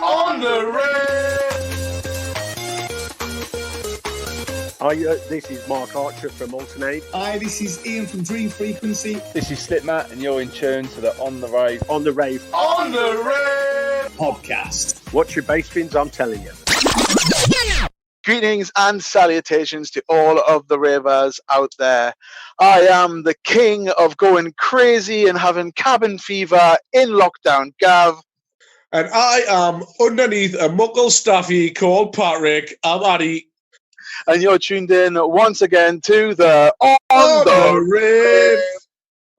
On the rave! Hi, this is Mark Archer from Alternate. Hi, this is Ian from Dream Frequency. This is Slipmatt, and you're in tune to the On the Rave. On the Rave. On the rave! Podcast. Watch your bass bins, I'm telling you. Greetings and salutations to all of the ravers out there. I am the king of going crazy and having cabin fever in lockdown, Gav. And I am underneath a muckle staffy called Patrick. I'm Addie. And you're tuned in once again to the On the Rave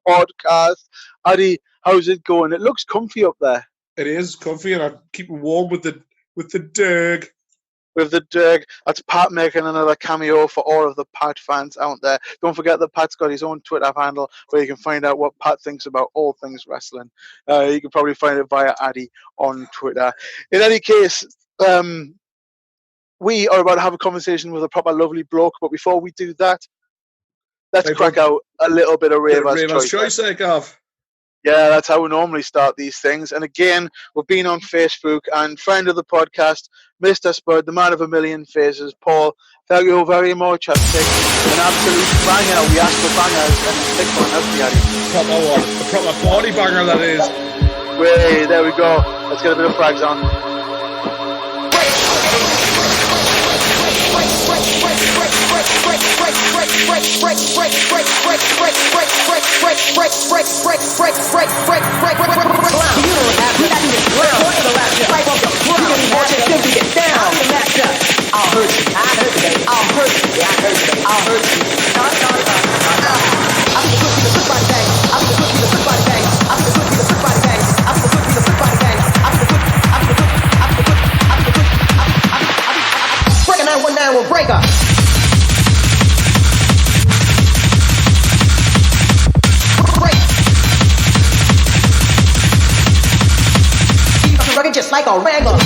podcast. Addie, how's it going? It looks comfy up there. It is comfy, and I'm keeping warm with the Derg. With the Derg. That's Pat making another cameo for all of the Pat fans out there. Don't forget that Pat's got his own Twitter handle where you can find out what Pat thinks about all things wrestling. You can probably find it via Addie on Twitter. In any case, we are about to have a conversation with a proper lovely bloke, but before we do that, let's crack out a little bit of Raver's Choice. Gav. Yeah, that's how we normally start these things. And again, we've been on Facebook, and friend of the podcast, Mr. Spud, the man of a million faces, Paul, thank you very much. I've taken an absolute banger. We asked for bangers, and he's picked one, hasn't he, Addie? Proper one. A proper party banger, that is. Wait, there we go. Let's get a bit of frags on. We'll break up. Rugged just like a wrangler.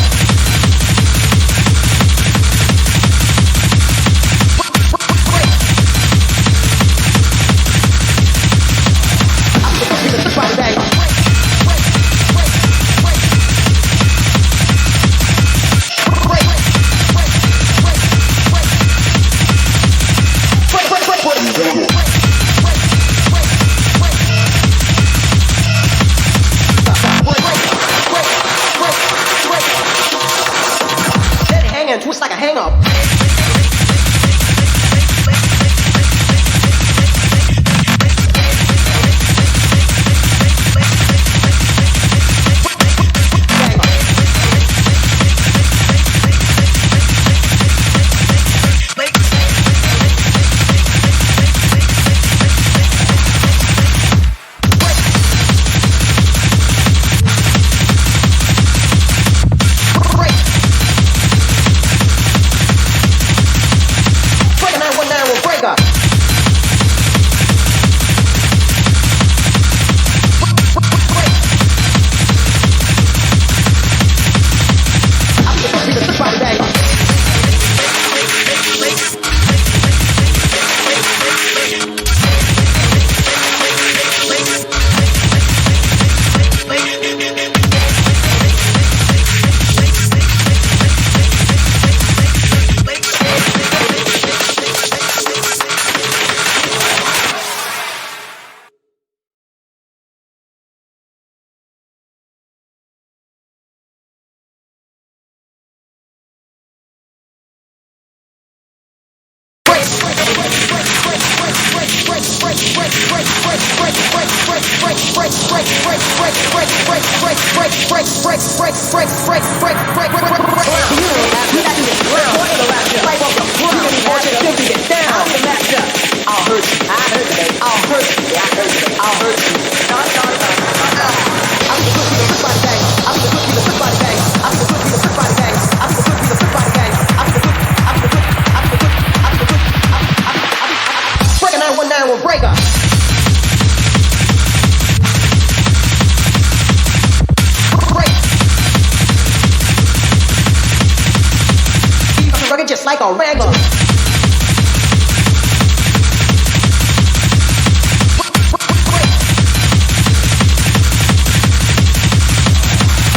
Twist like a hang-up. Just like a wrangler.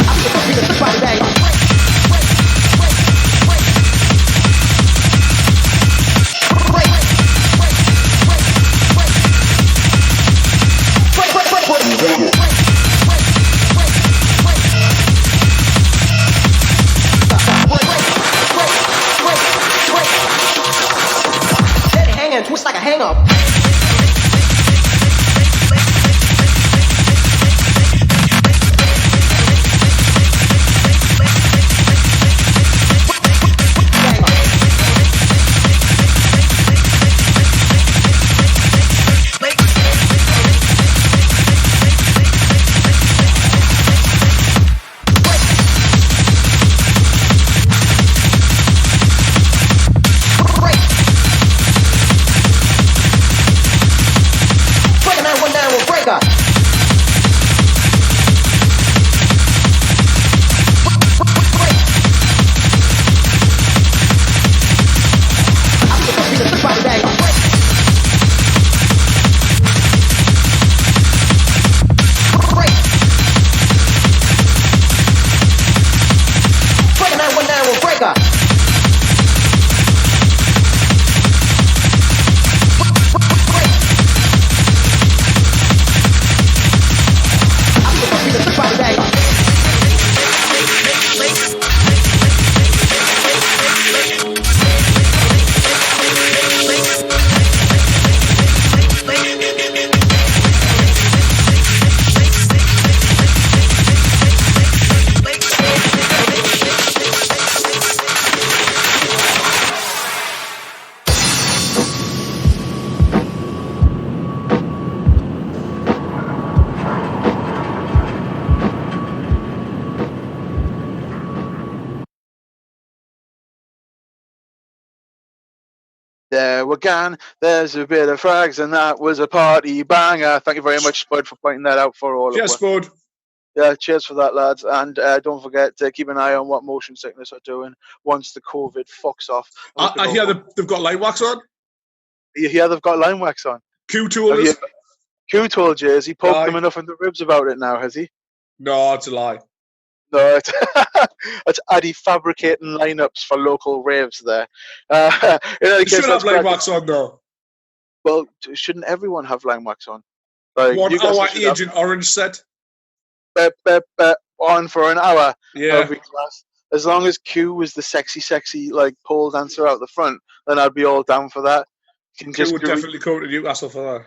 I'm There we gone. There's a bit of frags, and that was a party banger. Thank you very much, Spud, for pointing that out for all of Cheers, us. Spud. Yeah, cheers for that, lads. And don't forget to keep an eye on what Motion Sickness are doing once the COVID fucks off. I hear they've got light wax on. You hear they've got line wax on. Q told us. Q told you, has he poked them enough in the ribs about it now, has he? No, it's a lie. No, it's Addie fabricating lineups for local raves there. They should have line wax on, though. Well, shouldn't everyone have line wax on? Like, 1 hour Agent Orange set. On for an hour. Yeah. Every class. As long as Q was the sexy, like, pole dancer out the front, then I'd be all down for that. Q would definitely come to Newcastle for that.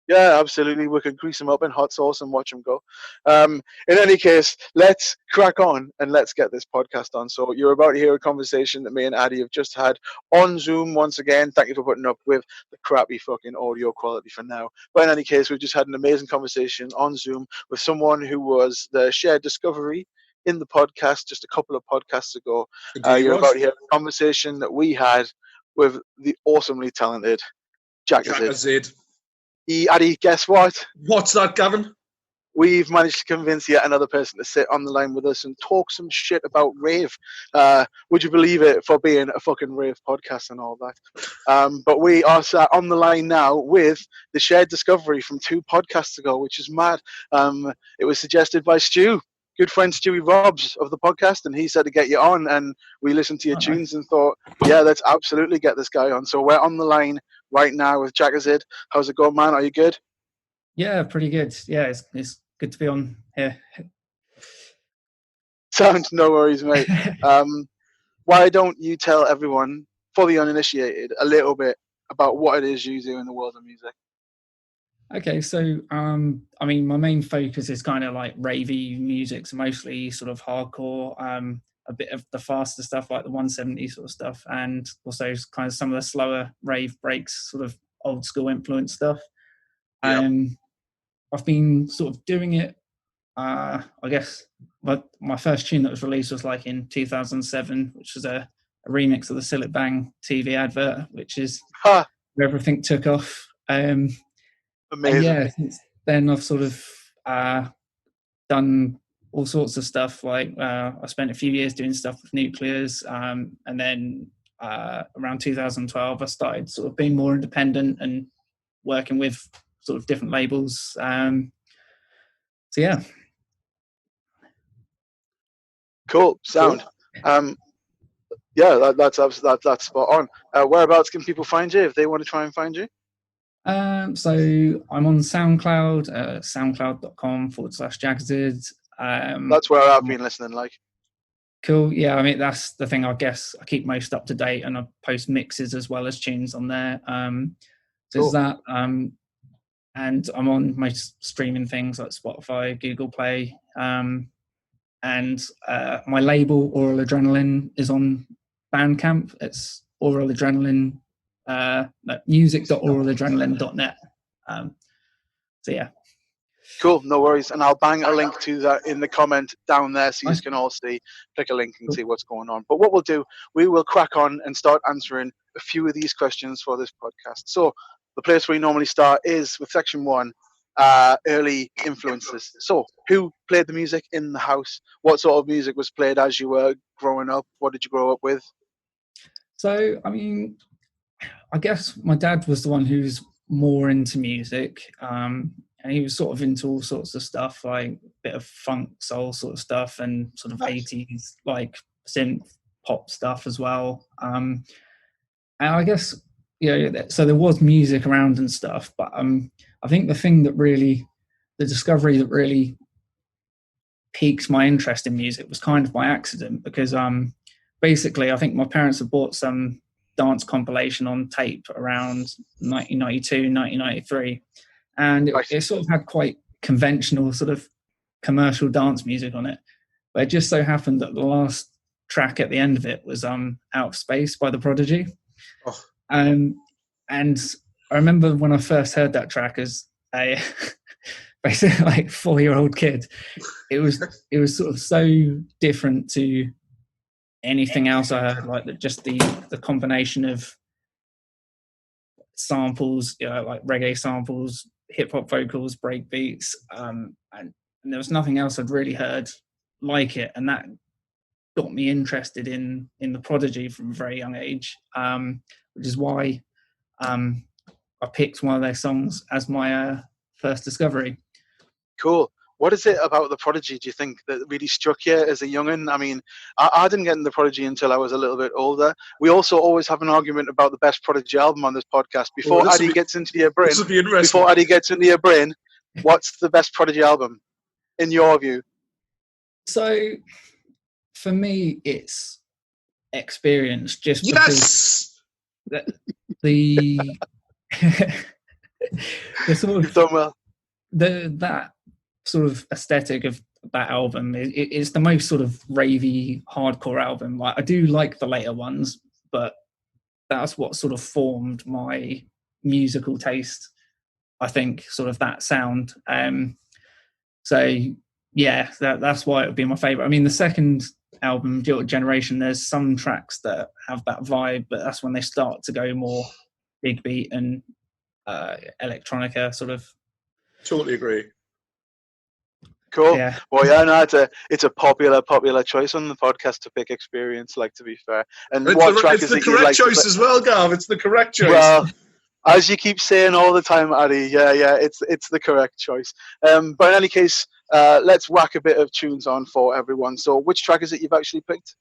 Yeah, absolutely. We could grease him up in hot sauce and watch him go. In any case, let's crack on and let's get this podcast on. So you're about to hear a conversation that me and Addie have just had on Zoom once again. Thank you for putting up with the crappy fucking audio quality for now. But in any case, we've just had an amazing conversation on Zoom with someone who was the shared discovery in the podcast just a couple of podcasts ago. You're about to hear a conversation that we had with the awesomely talented JAKAZiD. Addie, guess what? What's that, Gavin? We've managed to convince yet another person to sit on the line with us and talk some shit about rave. Would you believe it, for being a fucking rave podcast and all that? But we are sat on the line now with the shared discovery from 2 podcasts ago, which is mad. It was suggested by Stu, good friend Stewy Robz of the podcast, and he said to get you on, and we listened to your tunes and thought, yeah, let's absolutely get this guy on. So we're on the line right now with JAKAZiD. How's it going, man? Are you good? Yeah, pretty good. Yeah, it's good to be on here. Sound, no worries, mate. Why don't you tell everyone, for the uninitiated, a little bit about what it is you do in the world of music? Okay, so I mean, my main focus is kind of like ravey music, so mostly sort of hardcore, a bit of the faster stuff like the 170 sort of stuff, and also kind of some of the slower rave breaks, sort of old school influence stuff. Yep. I've been sort of doing it. I guess my first tune that was released was like in 2007, which was a remix of the Sillet Bang TV advert, which is where everything took off. Amazing. Yeah, since then I've sort of done all sorts of stuff. Like I spent a few years doing stuff with Nuclears, and then around 2012 I started sort of being more independent and working with sort of different labels. So yeah. Cool. Sound. Yeah, that's spot on. Whereabouts can people find you if they want to try and find you? So I'm on SoundCloud, soundcloud.com/JAKAZiD. That's where I've been listening, like. Cool. Yeah, I mean, that's the thing, I guess. I keep most up to date and I post mixes as well as tunes on there. So there's that. And I'm on most streaming things like Spotify, Google Play. And my label, Oral Adrenaline, is on Bandcamp. It's Oral Adrenaline. Music.oraladrenaline.net. So yeah. Cool, no worries. And I'll bang a link to that in the comment down there so you can all see, click a link and see what's going on. But what we'll do, we will crack on and start answering a few of these questions for this podcast. So the place we normally start is with section 1, early influences. So who played the music in the house? What sort of music was played as you were growing up? What did you grow up with? So, I mean, I guess my dad was the one who's more into music, and he was sort of into all sorts of stuff, like a bit of funk, soul sort of stuff, and sort of 80s like synth pop stuff as well. And I guess, so there was music around and stuff, but I think the discovery that really piqued my interest in music was kind of by accident, because basically I think my parents had bought some dance compilation on tape around 1992, 1993, and it sort of had quite conventional sort of commercial dance music on it, but it just so happened that the last track at the end of it was Out of Space by The Prodigy. And I remember when I first heard that track as a basically like 4-year-old kid, it was sort of so different to anything else I heard, like just the combination of samples, like reggae samples, hip hop vocals, break beats, and there was nothing else I'd really heard like it, and that got me interested in the Prodigy from a very young age, which is why I picked one of their songs as my first discovery. Cool. What is it about the Prodigy, do you think, that really struck you as a young'un? I mean, I didn't get into the Prodigy until I was a little bit older. We also always have an argument about the best Prodigy album on this podcast. Before Addie gets into your brain, what's the best Prodigy album, in your view? So, for me, it's Experience, just because the sort of... You've done well. That sort of aesthetic of that album it's the most sort of ravey hardcore album. Like, I do like the later ones, but that's what sort of formed my musical taste, I think, sort of that sound. So yeah, that's why it would be my favorite. I mean, the second album, Jilted Generation, there's some tracks that have that vibe, but that's when they start to go more big beat and electronica sort of. Totally agree. Cool. Yeah. Well, yeah, no, it's a popular choice on the podcast to pick Experience, like, to be fair. And what track is it? It's the correct choice as well, Gav. It's the correct choice. Well, as you keep saying all the time, Addie, yeah, it's the correct choice. But in any case, let's whack a bit of tunes on for everyone. So which track is it you've actually picked?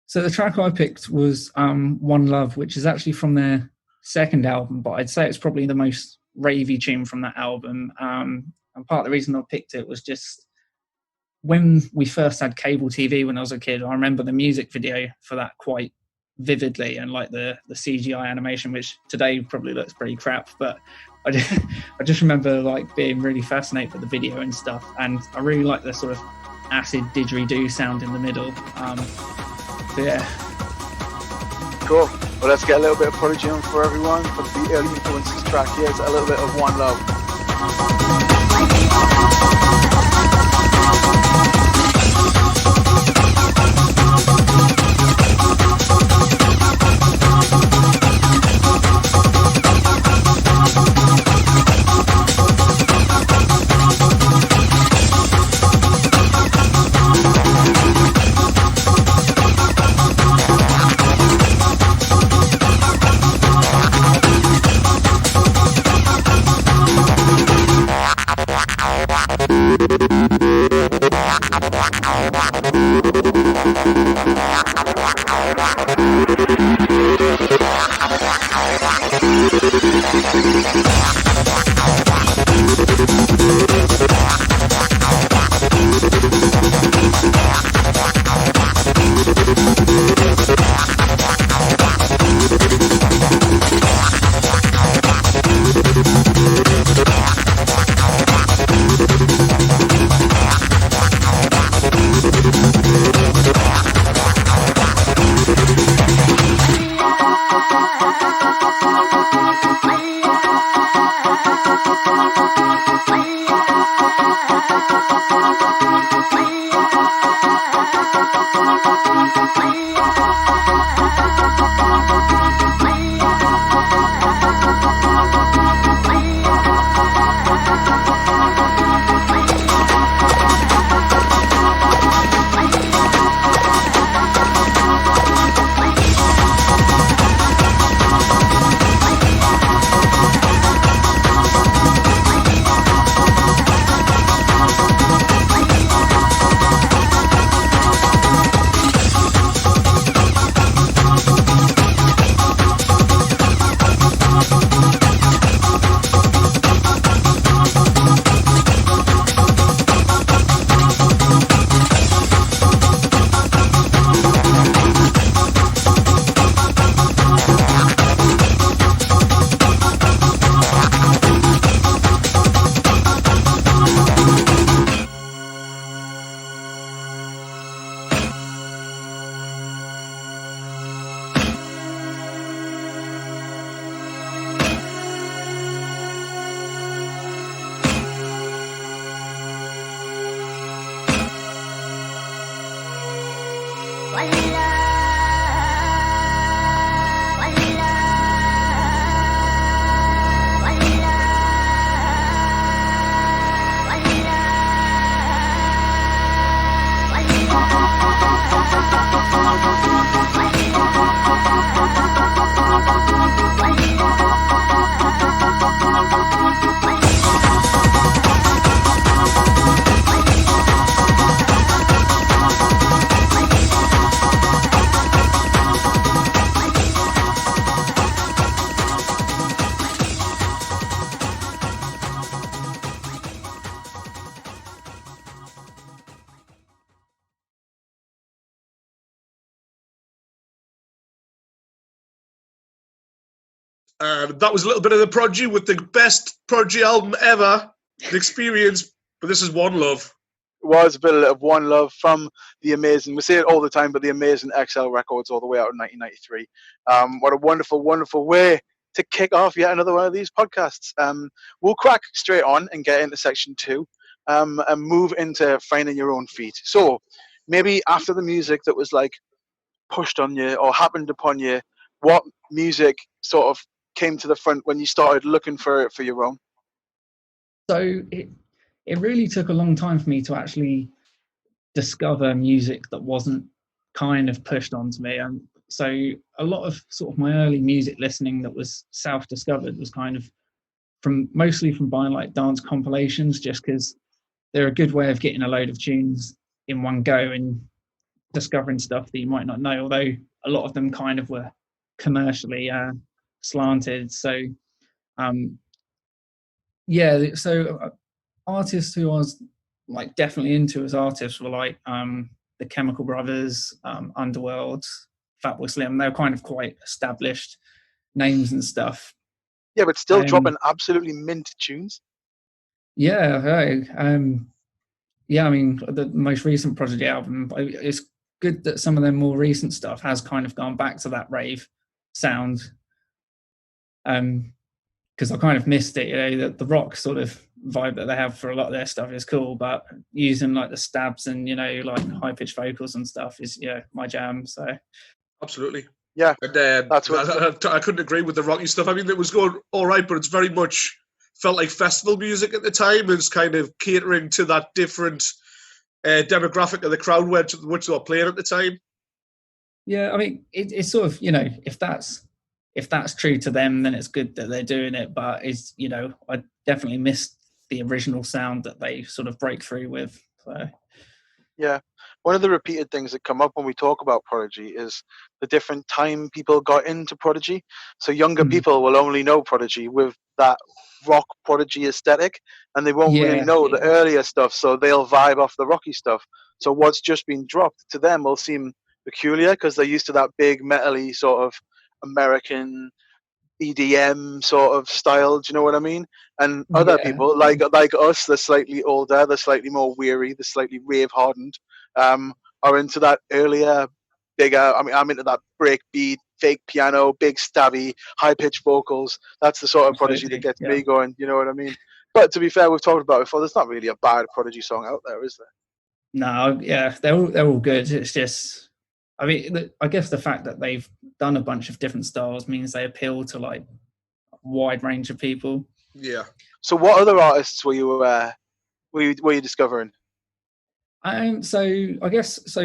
So the track I picked was One Love, which is actually from their second album, but I'd say it's probably the most ravey tune from that album. And part of the reason I picked it was just when we first had cable TV when I was a kid, I remember the music video for that quite vividly, and like the CGI animation, which today probably looks pretty crap, but I just remember like being really fascinated with the video and stuff, and I really like the sort of acid didgeridoo sound in the middle. So yeah. Cool. Well, let's get a little bit of Prodigy on for everyone. For the early influences track, here's a little bit of One Love. That was a little bit of the Prodigy with the best Prodigy album ever, the Experience. But this is One Love. It was a bit of One Love from the amazing, we say it all the time, but the amazing XL Records all the way out in 1993. What a wonderful, wonderful way to kick off yet another one of these podcasts. We'll crack straight on and get into section 2 and move into finding your own feet. So maybe after the music that was like pushed on you or happened upon you, what music sort of came to the front when you started looking for it for your own? So it really took a long time for me to actually discover music that wasn't kind of pushed onto me. And so a lot of sort of my early music listening that was self-discovered was kind of mostly from buying like dance compilations, just because they're a good way of getting a load of tunes in one go and discovering stuff that you might not know, although a lot of them kind of were commercially slanted. So artists who I was like definitely into as artists were like the Chemical Brothers, Underworld, Fatboy Slim. They're kind of quite established names and stuff. Yeah, but still dropping absolutely mint tunes. Yeah, I mean, the most recent Prodigy album, it's good that some of their more recent stuff has kind of gone back to that rave sound. Because I kind of missed it, you know, the rock sort of vibe that they have for a lot of their stuff is cool, but using like the stabs and, you know, like high pitched vocals and stuff is, my jam. So absolutely, yeah. And that's what I couldn't agree with the rocky stuff. I mean, it was going all right, but it's very much felt like festival music at the time. It's kind of catering to that different demographic of the crowd which they were playing at the time. Yeah, I mean, it's sort of, you know, if that's true to them, then it's good that they're doing it. But it's, you know, I definitely missed the original sound that they sort of break through with. So. Yeah. One of the repeated things that come up when we talk about Prodigy is the different time people got into Prodigy. So younger people will only know Prodigy with that rock Prodigy aesthetic, and they won't really know the earlier stuff, so they'll vibe off the rocky stuff. So what's just been dropped to them will seem peculiar because they're used to that big metal-y sort of American EDM sort of style, do you know what I mean? And other people like us, they're slightly older, they're slightly more weary, they're slightly rave hardened, are into that earlier, bigger. I mean, I'm into that breakbeat, fake piano, big stabby, high pitched vocals. That's the sort of Prodigy that gets me going. You know what I mean? But to be fair, we've talked about it before. There's not really a bad Prodigy song out there, is there? No, yeah, they're all good. It's just, I mean, I guess the fact that they've done a bunch of different styles means they appeal to like a wide range of people. Yeah. So, what other artists were you discovering? So I guess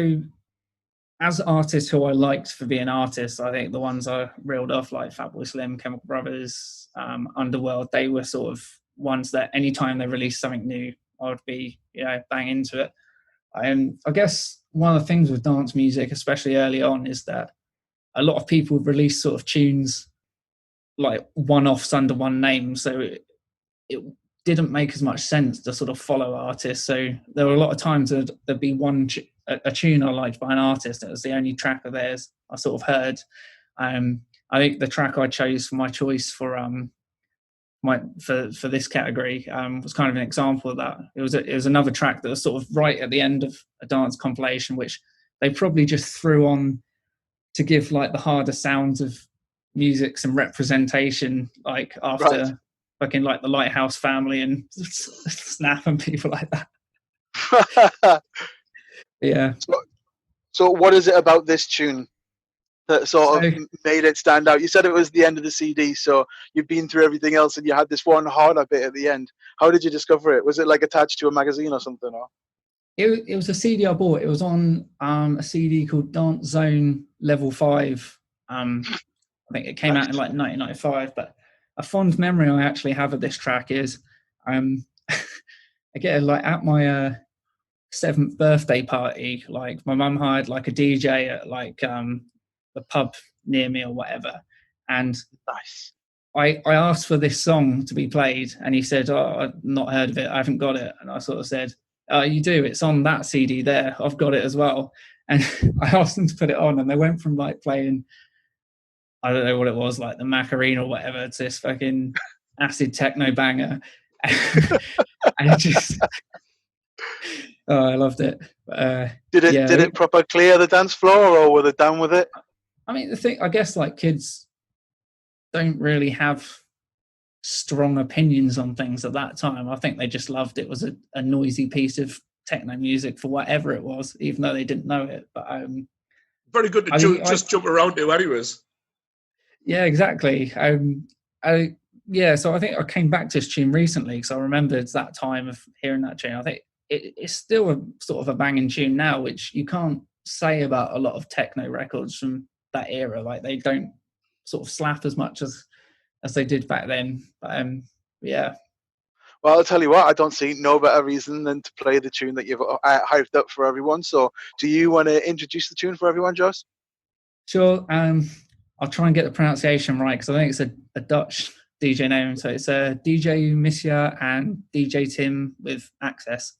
as artists who I liked for being artists, I think the ones I reeled off like Fatboy Slim, Chemical Brothers, Underworld, they were sort of ones that anytime they released something new, I would be bang into it. I guess one of the things with dance music, especially early on, is that a lot of people release sort of tunes like one-offs under one name, so it didn't make as much sense to sort of follow artists. So there were a lot of times there'd be a tune I liked by an artist. It was the only track of theirs I sort of heard. I think the track I chose for my choice for this category was kind of an example of that. It was another track that was sort of right at the end of a dance compilation, which they probably just threw on to give like the harder sounds of music some representation, like after fucking like the Lighthouse Family and Snap and people like that. Yeah. So what is it about this tune that sort of made it stand out? You said it was the end of the CD, so you've been through everything else and you had this one harder bit at the end. How did you discover it? Was it like attached to a magazine or something? Or? It was a CD I bought. It was on a CD called Dance Zone Level 5. I think it came out in like 1995, but a fond memory I actually have of this track is again, like at my 7th birthday party, like my mum hired like a DJ at like the pub near me or whatever, and nice. I asked for this song to be played, and he said, "Oh, I've not heard of it. I haven't got it." And I sort of said, "You do. It's on that CD there. I've got it as well." And I asked them to put it on, and they went from like playing I don't know what it was, like the Macarena or whatever, to this fucking acid techno banger. And it just, oh, I loved it. Did it proper clear the dance floor, or were they down with it? I mean, the thing, I guess, like, kids don't really have strong opinions on things at that time. I think they just loved it. It was a noisy piece of techno music for whatever it was, even though they didn't know it. But very good to just jump around to, anyways. Yeah, exactly. So I think I came back to this tune recently because I remembered that time of hearing that tune. I think it's still a sort of a banging tune now, which you can't say about a lot of techno records from that era. Like, they don't sort of slap as much as they did back then. But yeah. Well, I'll tell you what, I don't see no better reason than to play the tune that you've hyped up for everyone. So do you want to introduce the tune for everyone, Joss? Sure. I'll try and get the pronunciation right, because I think it's a Dutch DJ name. So it's DJ Missia and DJ Tim with Access.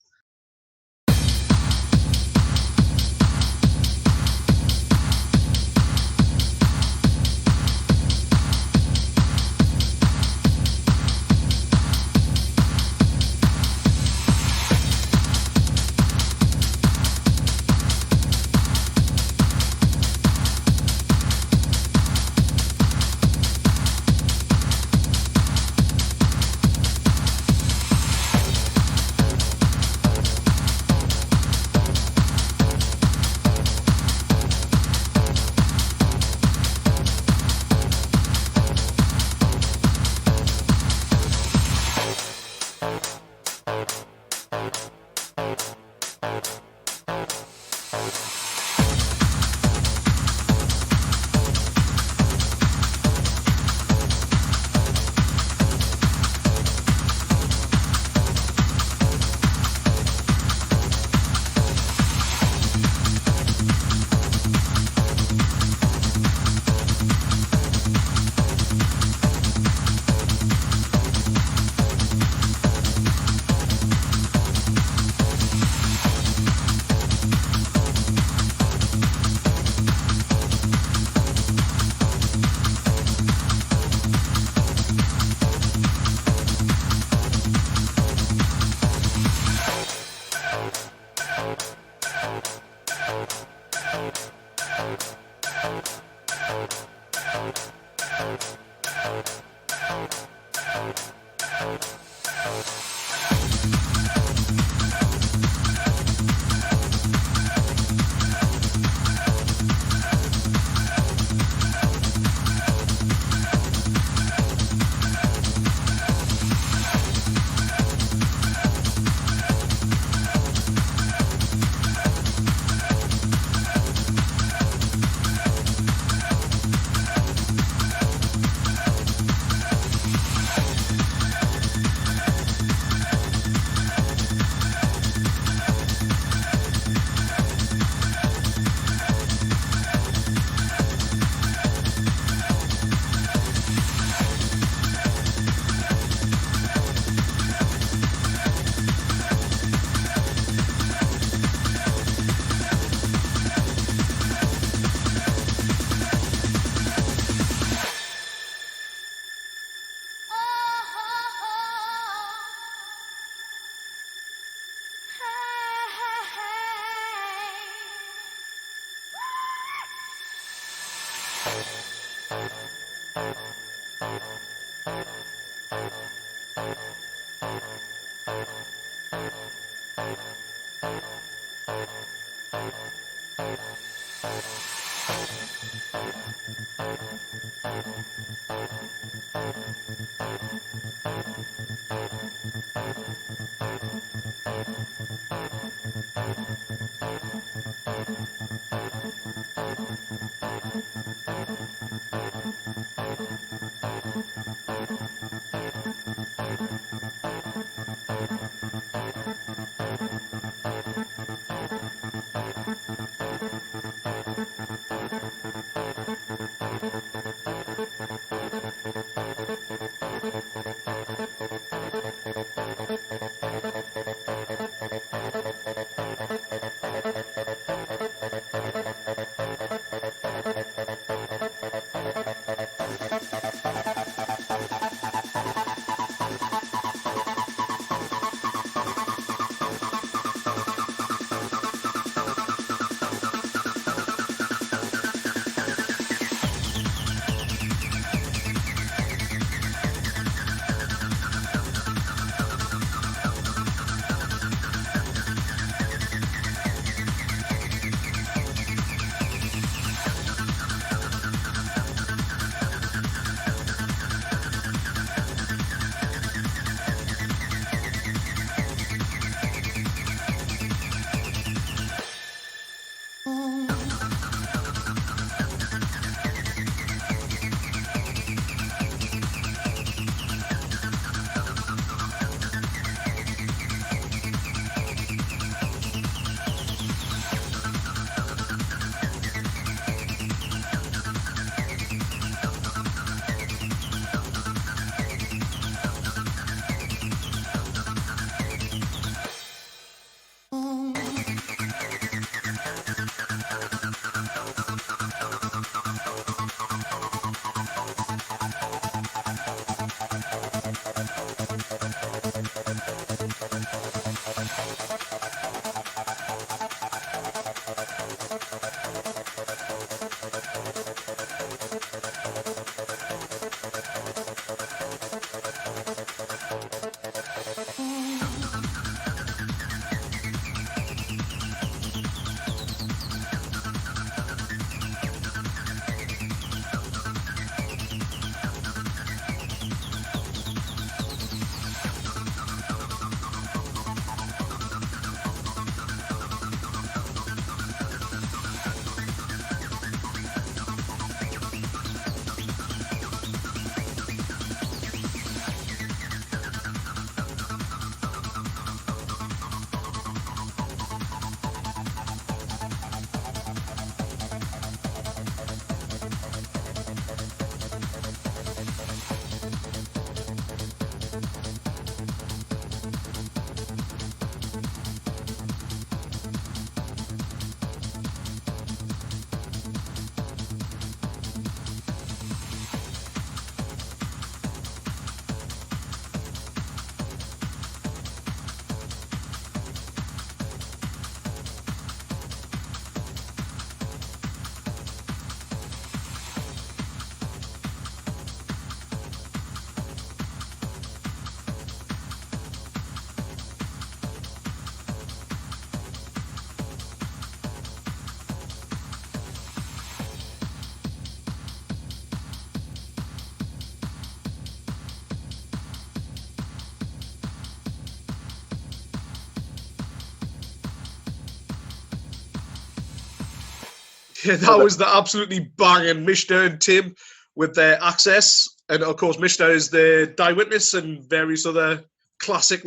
Yeah, that was the absolutely banging Mishnah and Tim with their Access. And of course, Mishnah is the Die Witness and various other classic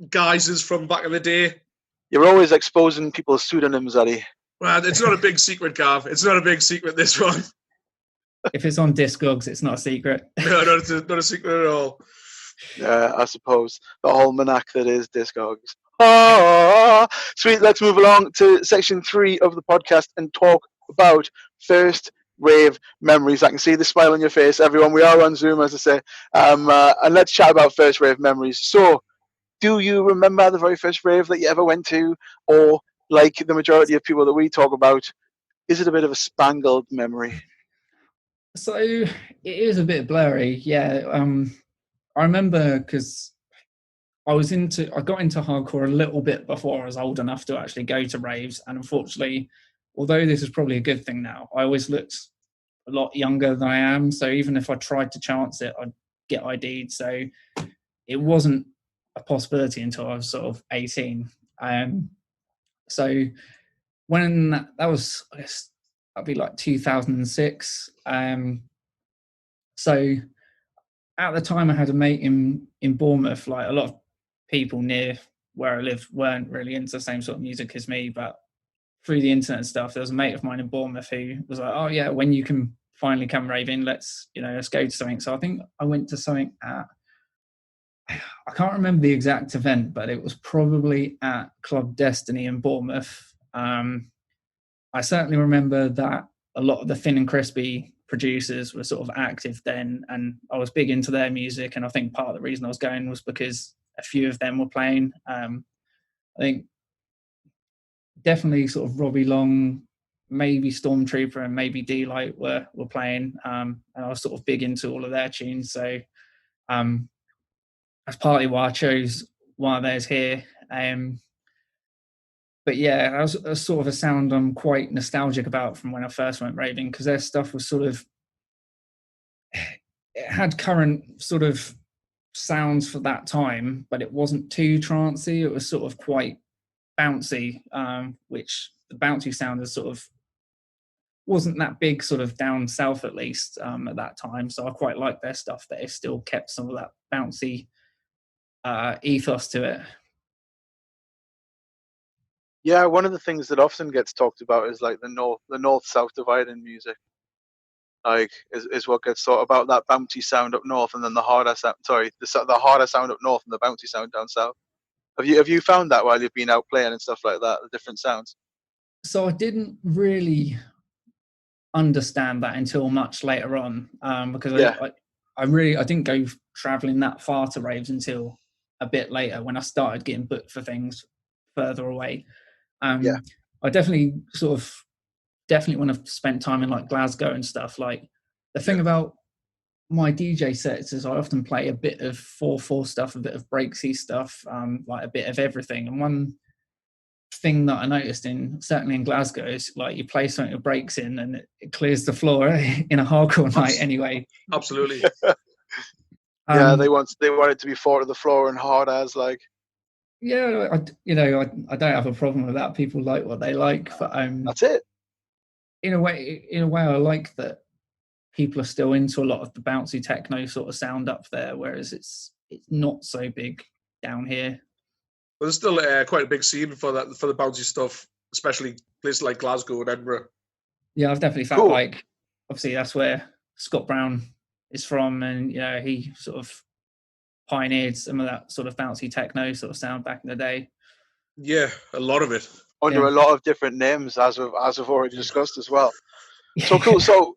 guises from back in the day. You're always exposing people's pseudonyms, Eddie. Well, it's not a big secret, Gav. It's not a big secret, this one. If it's on Discogs, it's not a secret. No, not a secret at all. Yeah, I suppose. The almanac that is Discogs. Ah, sweet. Let's move along to section 3 of the podcast and talk about first rave memories. I can see the smile on your face, everyone. We are on Zoom, as I say. And let's chat about first rave memories. So, do you remember the very first rave that you ever went to? Or, like the majority of people that we talk about, is it a bit of a spangled memory? So, it is a bit blurry, yeah. I remember because I got into hardcore a little bit before I was old enough to actually go to raves. And unfortunately, although this is probably a good thing now, I always looked a lot younger than I am. So even if I tried to chance it, I'd get ID'd. So it wasn't a possibility until I was sort of 18. So when that was, I guess that'd be like 2006. So at the time I had a mate in Bournemouth. Like a lot of people near where I lived weren't really into the same sort of music as me, but through the internet and stuff, there was a mate of mine in Bournemouth who was like, oh yeah, when you can finally come raving, let's go to something. So I think I went to something at, I can't remember the exact event, but it was probably at Club Destiny in Bournemouth. I certainly remember that a lot of the Thin and Crispy producers were sort of active then, and I was big into their music, and I think part of the reason I was going was because a few of them were playing. I think definitely sort of Robbie Long, maybe Stormtrooper and maybe D-Light were playing, and I was sort of big into all of their tunes, so that's partly why I chose one of theirs here. But yeah, that was a sort of a sound I'm quite nostalgic about from when I first went raving, because their stuff was sort of, it had current sort of sounds for that time, but it wasn't too trancey. It was sort of quite bouncy, which the bouncy sound is sort of wasn't that big sort of down south, at least at that time. So I quite liked their stuff, that it still kept some of that bouncy ethos to it. Yeah, one of the things that often gets talked about is like the north-south divide in music. Like, is what gets thought about, that bouncy sound up north, and then the harder sound. Sorry, the harder sound up north and the bouncy sound down south. Have you found that while you've been out playing and stuff like that, the different sounds? So I didn't really understand that until much later on, because I didn't go traveling that far to raves until a bit later, when I started getting booked for things further away. I definitely when I've spent time in like Glasgow and stuff, like the thing about my DJ sets is I often play a bit of 4/4 stuff, a bit of breaksy stuff, like a bit of everything. And one thing that I noticed certainly in Glasgow is like you play something with breaks in and it clears the floor in a hardcore night anyway. Absolutely. Yeah, they want it to be 4 to the floor and hard as like. Yeah, I don't have a problem with that. People like what they like, but that's it. In a way, I like that people are still into a lot of the bouncy techno sort of sound up there, whereas it's not so big down here. Well, there's still quite a big scene for the bouncy stuff, especially places like Glasgow and Edinburgh. Yeah, I've definitely felt like, obviously that's where Scott Brown is from, and he sort of pioneered some of that sort of bouncy techno sort of sound back in the day. Yeah, a lot of it. Under a lot of different names, as we've already discussed as well. So cool. So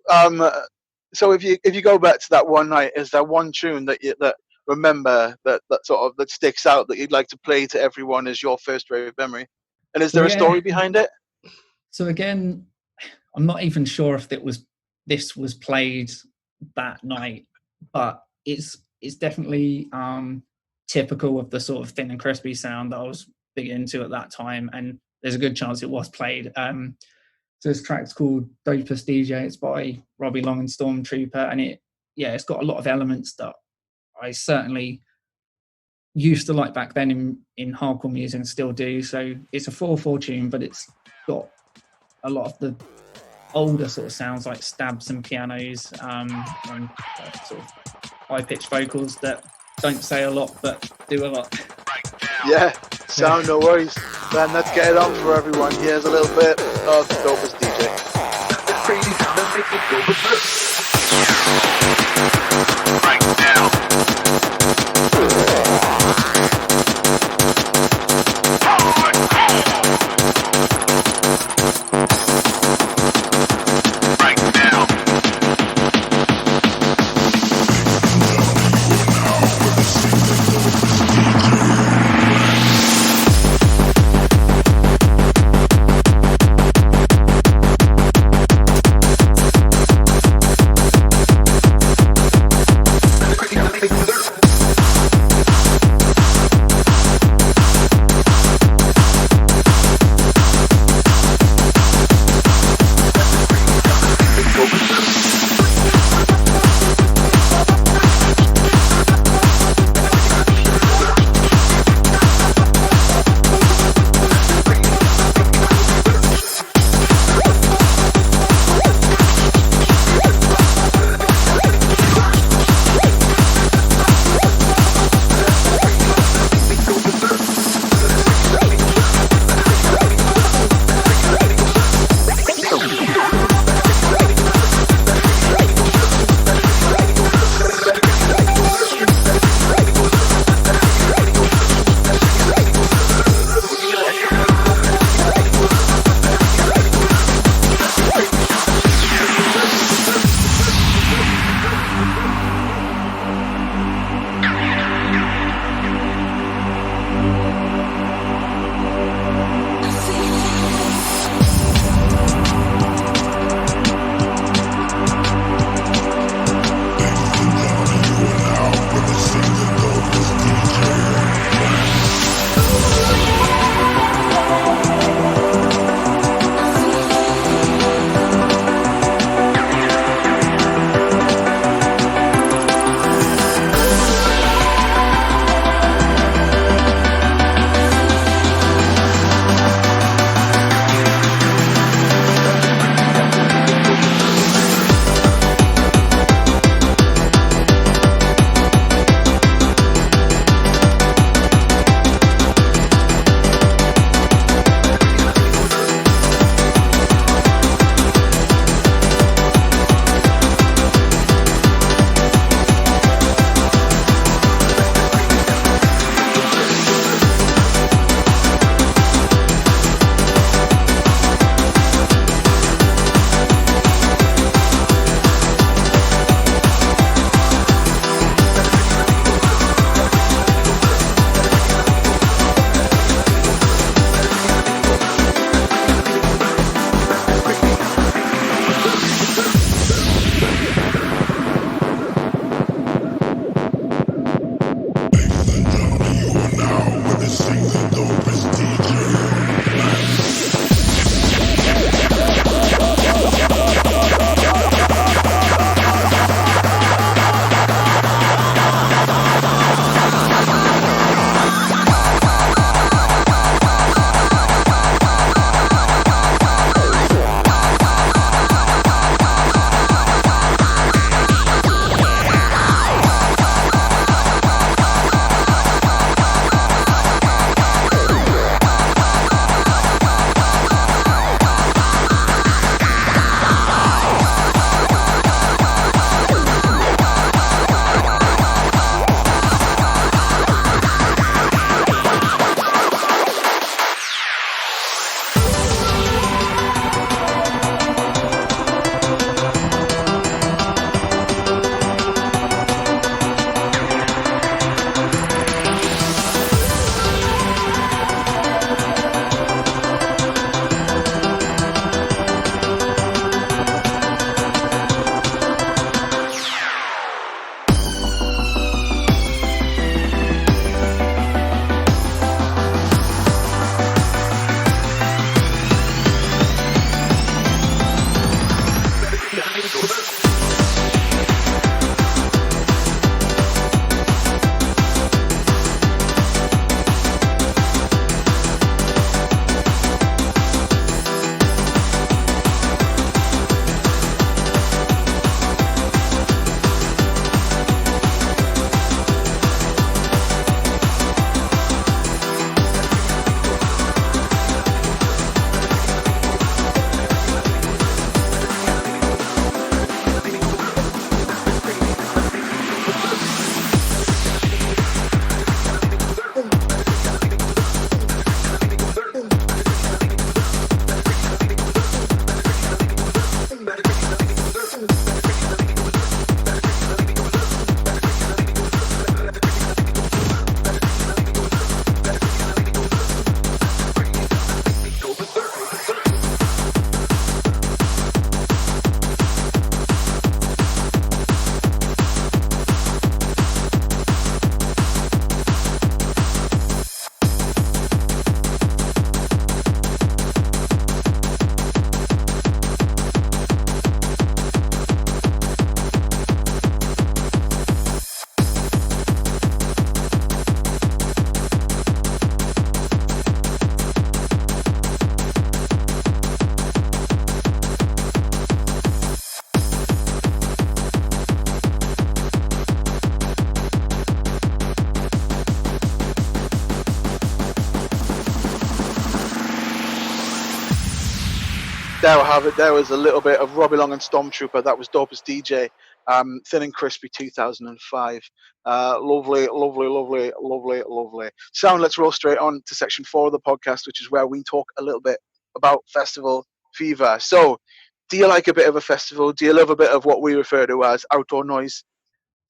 so if you go back to that one night, is there one tune that remember that sticks out that you'd like to play to everyone as your first rave memory? And is there a story behind it? So again, I'm not even sure if this was played that night, but it's definitely typical of the sort of Thin and Crispy sound that I was big into at that time, and there's a good chance it was played. So this track's called Dopest DJ. It's by Robbie Long and Stormtrooper, and it's got a lot of elements that I certainly used to like back then in hardcore music and still do. So it's a 4/4 tune, but it's got a lot of the older sort of sounds like stabs and pianos, and sort of high-pitched vocals that don't say a lot but do a lot. Yeah, sound no worries. Then let's get it on for everyone. Here's a little bit of the dopest DJ. Right now. there we have it. There was a little bit of Robbie Long and Stormtrooper. That was Dopest DJ. Thin and Crispy 2005. Lovely, lovely, lovely, lovely, lovely. So let's roll straight on to section 4 of the podcast, which is where we talk a little bit about festival fever. So, do you like a bit of a festival? Do you love a bit of what we refer to as outdoor noise?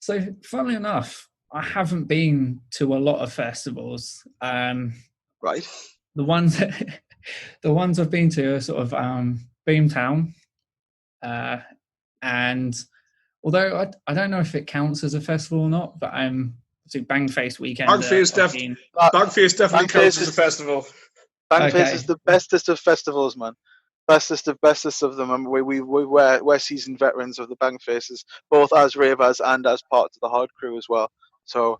So, funnily enough, I haven't been to a lot of festivals. Right. The ones I've been to are sort of Boomtown, and although I don't know if it counts as a festival or not, but Bangface weekend. Bangface definitely counts as a festival. Bangface is the bestest of festivals, man. Bestest of them. And we're seasoned veterans of the Bangfaces, both as ravers and as parts of the hard crew as well. So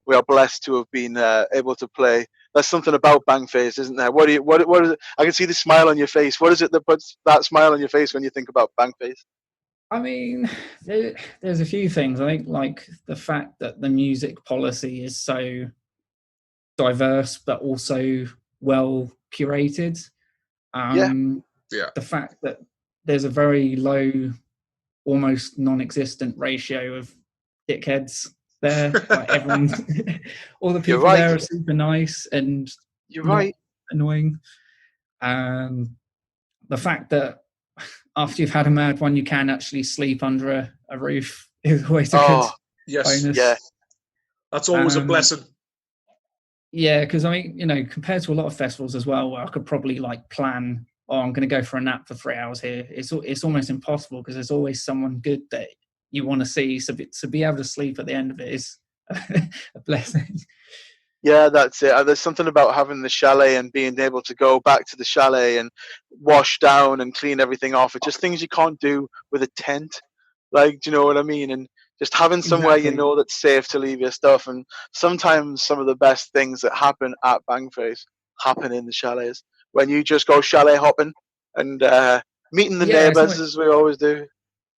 we are blessed to have been able to play. There's something about Bangface, isn't there? What is it? I can see the smile on your face. What is it that puts that smile on your face when you think about Bangface? I mean, there's a few things. I think, like the fact that the music policy is so diverse, but also well curated. The fact that there's a very low, almost non-existent ratio of dickheads there. Like everyone, all the people there are super nice and annoying. The fact that after you've had a mad one, you can actually sleep under a roof is always a good bonus. Yeah, that's always a blessing. Yeah, because I mean, compared to a lot of festivals as well, where I could probably like plan, I'm going to go for a nap for 3 hours here. It's almost impossible because there's always someone good that you want to see. So be able to sleep at the end of it is a blessing. Yeah, that's it. There's something about having the chalet and being able to go back to the chalet and wash down and clean everything off. It's just things you can't do with a tent. Like, do you know what I mean? And just having somewhere you know that's safe to leave your stuff. And sometimes some of the best things that happen at Bangface happen in the chalets. When you just go chalet hopping and meeting the neighbours, as we always do.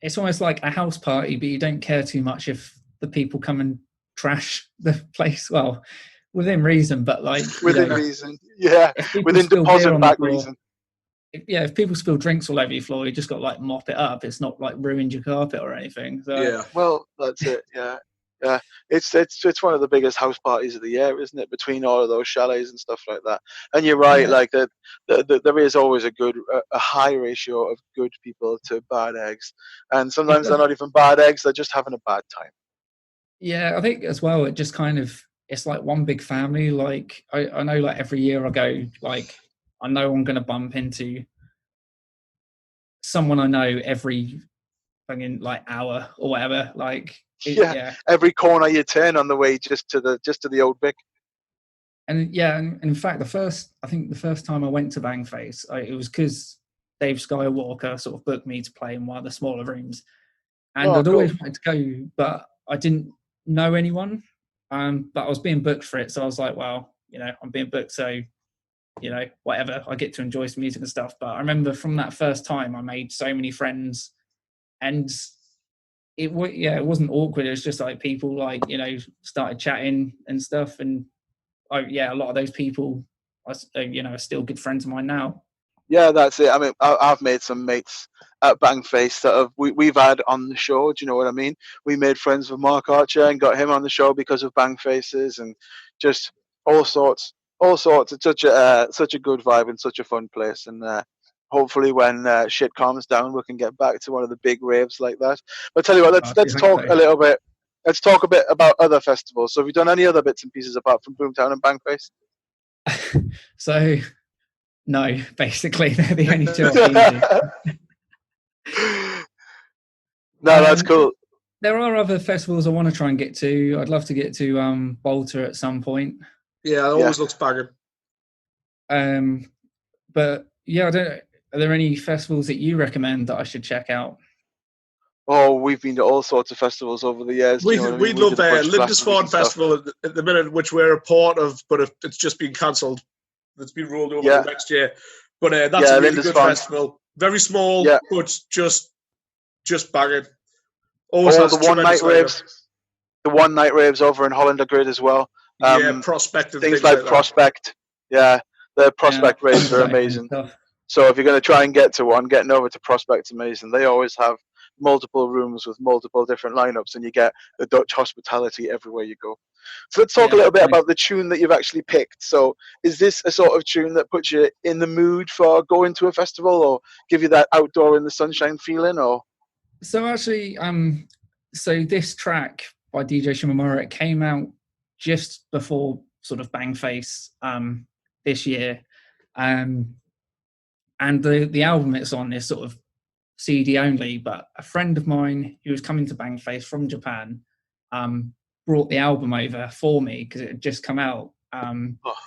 It's almost like a house party, but you don't care too much if the people come and trash the place. Well, within reason, but like within reason, within deposit back reason. If people spill drinks all over your floor, you just got to like mop it up. It's not like ruined your carpet or anything. So. Well, that's it. Yeah. It's one of the biggest house parties of the year, isn't it? Between all of those chalets and stuff like that. And you're right, like that. There is always a high ratio of good people to bad eggs, and sometimes they're not even bad eggs; they're just having a bad time. Yeah, I think as well. It just kind of it's like one big family. Like I know, like every year I go, like I know I'm going to bump into someone I know every fucking like hour or whatever. Like. Every corner you turn on the way just to the old Vic. And in fact, the first time I went to Bangface, it was because Dave Skywalker sort of booked me to play in one of the smaller rooms, and I'd always wanted to go, but I didn't know anyone. But I was being booked for it, so I was like, well, I'm being booked, so whatever, I get to enjoy some music and stuff. But I remember from that first time, I made so many friends, and it wasn't awkward. It was just like people like started chatting and stuff, and a lot of those people are still good friends of mine now. Yeah, that's it. I mean, I've made some mates at Bangface that we've had on the show. Do you know what I mean? We made friends with Mark Archer and got him on the show because of Bangfaces, and just all sorts. It's such a good vibe and such a fun place, and hopefully when shit calms down, we can get back to one of the big raves like that. But tell you what, let's talk a little bit. Let's talk a bit about other festivals. So have you done any other bits and pieces apart from Boomtown and Bangface? So, no, basically they're the only two I've been to. No, that's cool. There are other festivals I want to try and get to. I'd love to get to Bolter at some point. Yeah, it always looks banging. But yeah, are there any festivals that you recommend that I should check out? Oh, we've been to all sorts of festivals over the years. We love Lindisfarne Festival at the minute, which we're a part of, but it's just been cancelled. It's been rolled over to next year. But that's a really good festival. Very small, but just banging. Always has the one night raves over in Hollander Grid as well. Prospect and things like Prospect. Yeah, the Prospect raves are amazing. So if you're going to try and get to one, getting over to Prospect's amazing. They always have multiple rooms with multiple different lineups, and you get the Dutch hospitality everywhere you go. So let's talk a little bit about the tune that you've actually picked. So is this a sort of tune that puts you in the mood for going to a festival, or give you that outdoor in the sunshine feeling? Or so actually, so this track by DJ Shimamura, it came out just before sort of Bangface this year, and the album it's on is sort of CD only. But a friend of mine who was coming to Bangface from Japan brought the album over for me because it had just come out,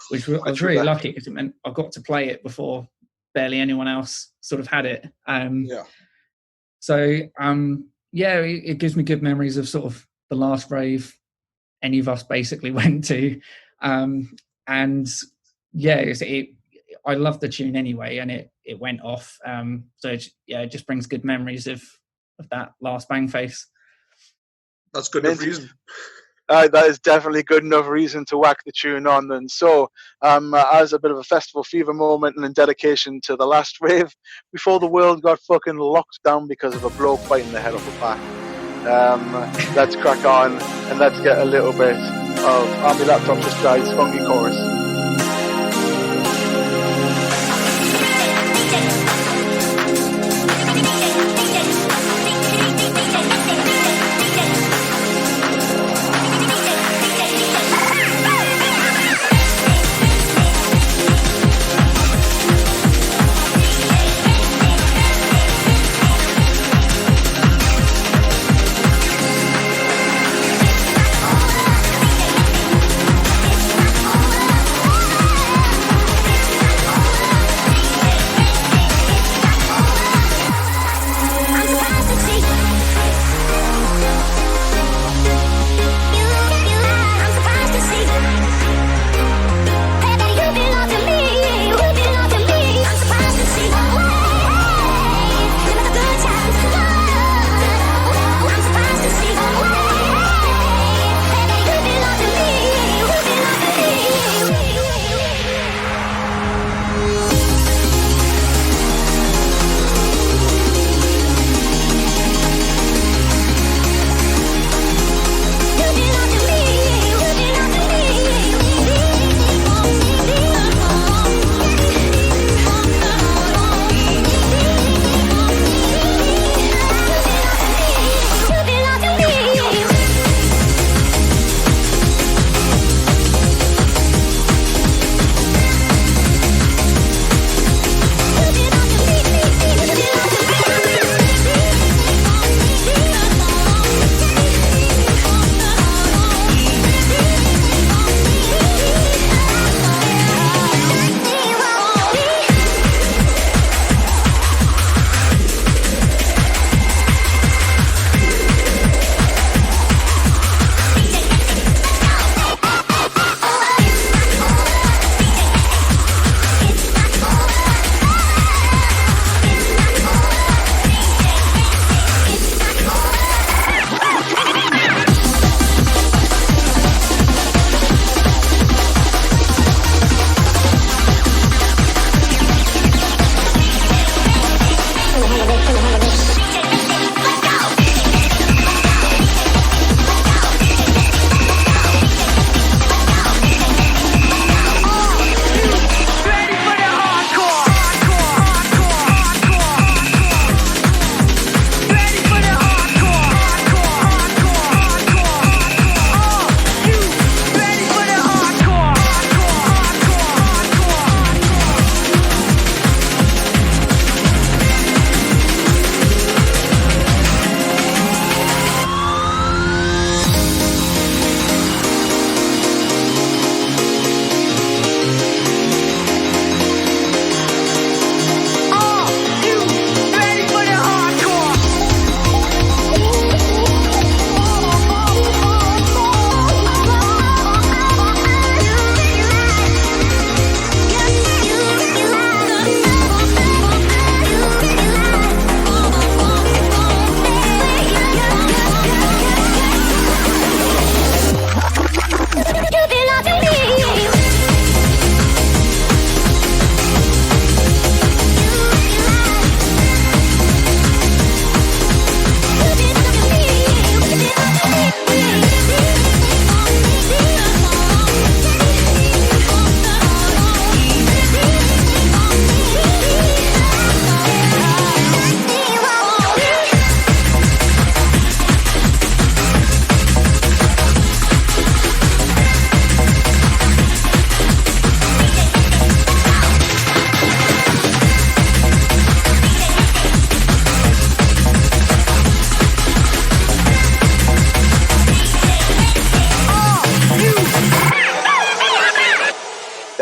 which I was really lucky because it meant I got to play it before barely anyone else sort of had it. So it gives me good memories of sort of the last rave any of us basically went to, and I love the tune anyway, and it went off. So it just brings good memories of that last Bangface. That's good enough reason. That is definitely good enough reason to whack the tune on then. So, as a bit of a festival fever moment and in dedication to the last rave before the world got fucking locked down because of a bloke biting the head off a back, let's crack on and let's get a little bit of Army Laptop Just Died's funky chorus.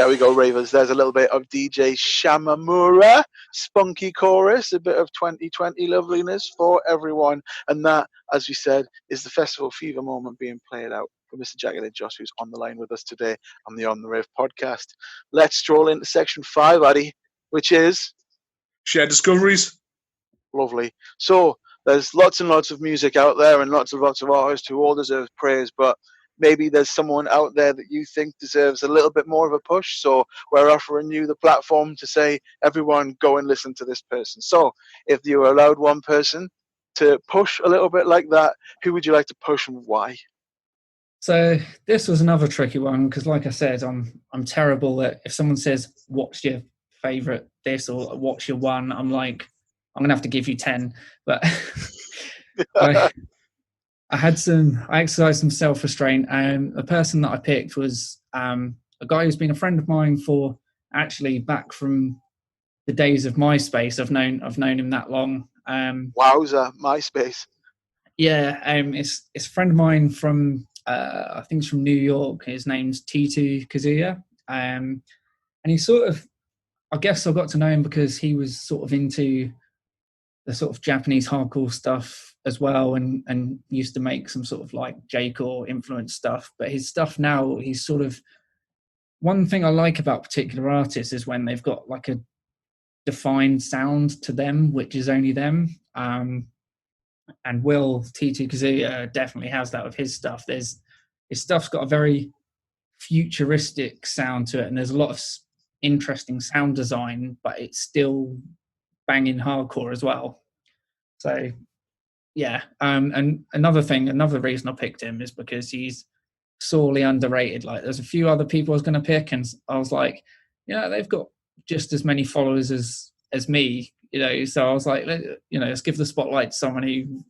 There we go, Ravers. There's a little bit of DJ Shamamura, spunky chorus, a bit of 2020 loveliness for everyone. And that, as we said, is the festival fever moment being played out for Mr. JAKAZiD Josh, who's on the line with us today on the On the Rave podcast. Let's stroll into section 5, Addie, which is Shared discoveries. lovely. So there's lots and lots of music out there and lots of artists who all deserve praise, but maybe there's someone out there that you think deserves a little bit more of a push. So we're offering you the platform to say, everyone, go and listen to this person. So if you were allowed one person to push a little bit like that, who would you like to push and why? So this was another tricky one because, like I said, I'm terrible at if someone says, what's your favourite this or what's your one, I'm like, I'm going to have to give you 10. But I exercised some self-restraint, and the person that I picked was a guy who's been a friend of mine for actually back from the days of MySpace. I've known him that long. Wowza, MySpace. Yeah, it's a friend of mine from I think he's from New York. His name's JAKAZiD, and he's sort of, I guess I got to know him because he was sort of into the sort of Japanese hardcore stuff as well, and used to make some sort of like J-core influence stuff. But his stuff now, he's sort of, one thing I like about particular artists is when they've got like a defined sound to them, which is only them. And Will JAKAZiD definitely has that with his stuff. His stuff's got a very futuristic sound to it, and there's a lot of interesting sound design, but it's still banging hardcore as well. So yeah, and another reason I picked him is because he's sorely underrated. Like, there's a few other people I was going to pick, and I was like, yeah, they've got just as many followers as me, you know. So I was like, let's give the spotlight to someone who,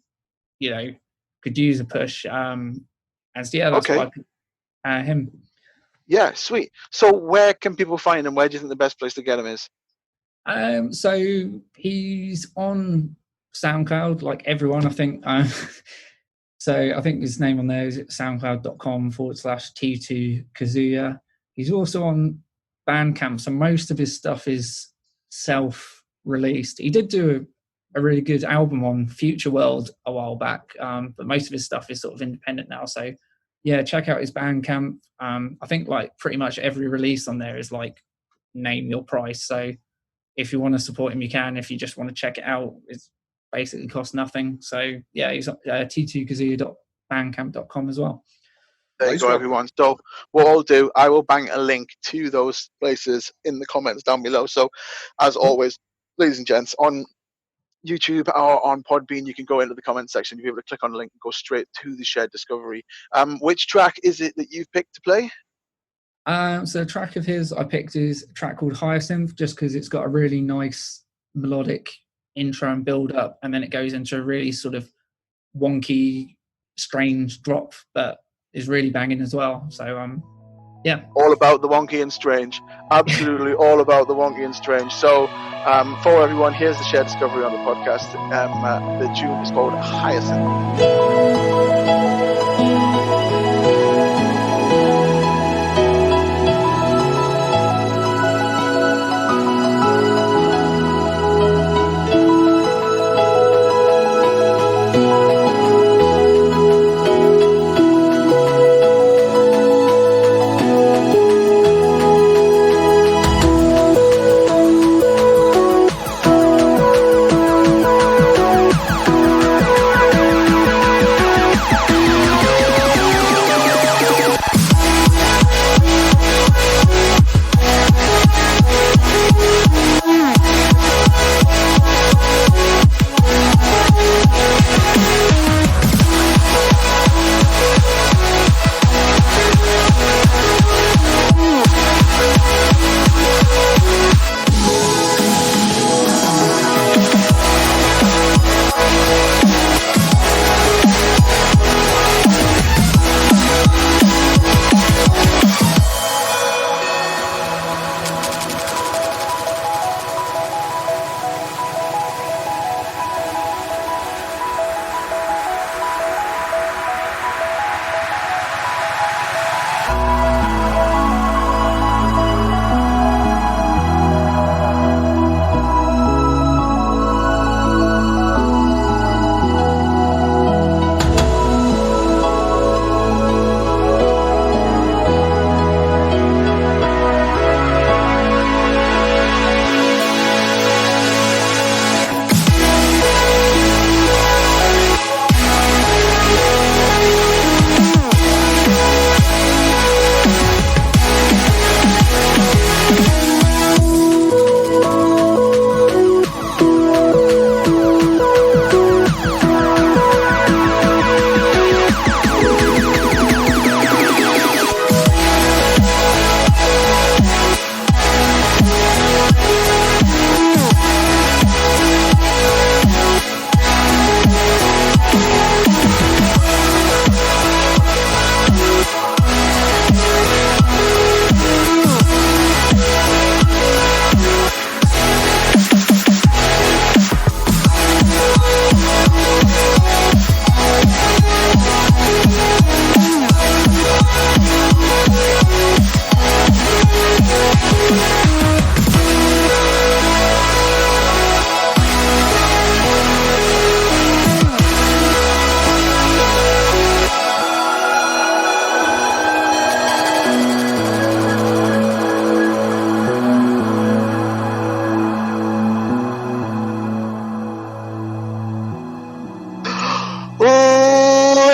you know, could use a push. And so, yeah, that's why I picked him. Yeah, sweet. So where can people find him? Where do you think the best place to get him is? So he's on SoundCloud, like everyone, I think. So I think his name on there is soundcloud.com/T2Kazuya. He's also on Bandcamp, so most of his stuff is self-released. He did do a really good album on Future World a while back, but most of his stuff is sort of independent now. So yeah, check out his Bandcamp. I think like pretty much every release on there is like name your price. So if you want to support him, you can. If you just want to check it out, it's basically costs nothing. So yeah, he's t2kazuya.bandcamp.com as well. There you go, everyone. So what I'll do, I will bang a link to those places in the comments down below. So as always, ladies and gents, on YouTube or on Podbean, you can go into the comment section. You'll be able to click on the link and go straight to the shared discovery. Which track is it that you've picked to play? So the track of his I picked is a track called Hyacinth, just because it's got a really nice melodic intro and build up, and then it goes into a really sort of wonky, strange drop that is really banging as well. So yeah, all about the wonky and strange. Absolutely all about the wonky and strange. So for everyone, here's the shared discovery on the podcast. The tune is called Hyacinth.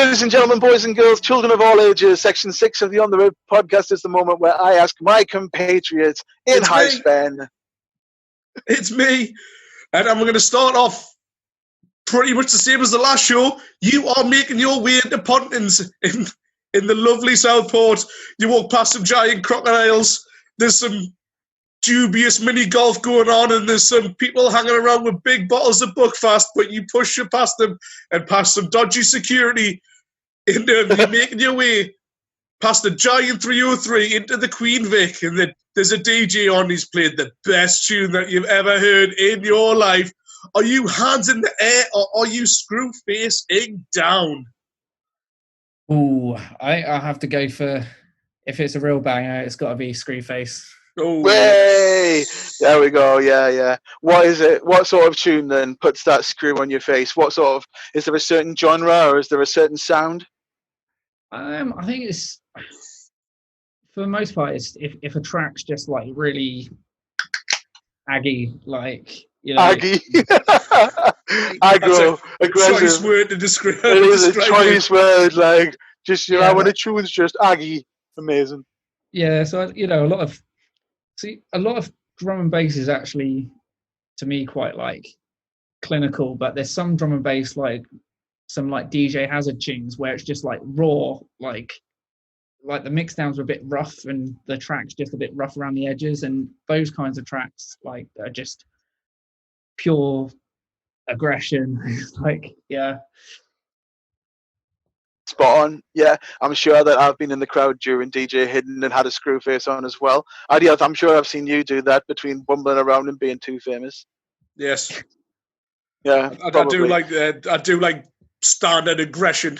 Ladies and gentlemen, boys and girls, children of all ages, Section 6 of the On the Road podcast is the moment where I ask my compatriots in high span. It's me. And I'm going to start off pretty much the same as the last show. You are making your way into Pontins in the lovely Southport. You walk past some giant crocodiles. There's some dubious mini golf going on, and there's some people hanging around with big bottles of Buckfast, but you push past them and past some dodgy security. You're making your way past the giant 303 into the Queen Vic, and there's a DJ on who's played the best tune that you've ever heard in your life. Are you hands in the air, or are you screw facing down? Ooh, I have to go for, if it's a real banger, it's got to be Screwface. Oh, Way! There we go. Yeah. What is it? What sort of tune then puts that screw on your face? What sort of? Is there a certain genre, or is there a certain sound? I think it's, for the most part, it's if a track's just like really aggy, like, you know. Aggy. Aggro. Aggressive. Choice word to describe. It is a choice word, like, just, you know, when but, a tune's just aggy. Amazing. Yeah, so, you know, a lot of drum and bass is actually, to me, quite like clinical, but there's some drum and bass, like some like DJ Hazard tunes where it's just like raw, like the mix downs are a bit rough and the track's just a bit rough around the edges, and those kinds of tracks like are just pure aggression. Like, yeah. Spot on. Yeah, I'm sure that I've been in the crowd during DJ Hidden and had a screw face on as well. Addie, I'm sure I've seen you do that between bumbling around and being too famous. Yes. Yeah, I do like standard aggression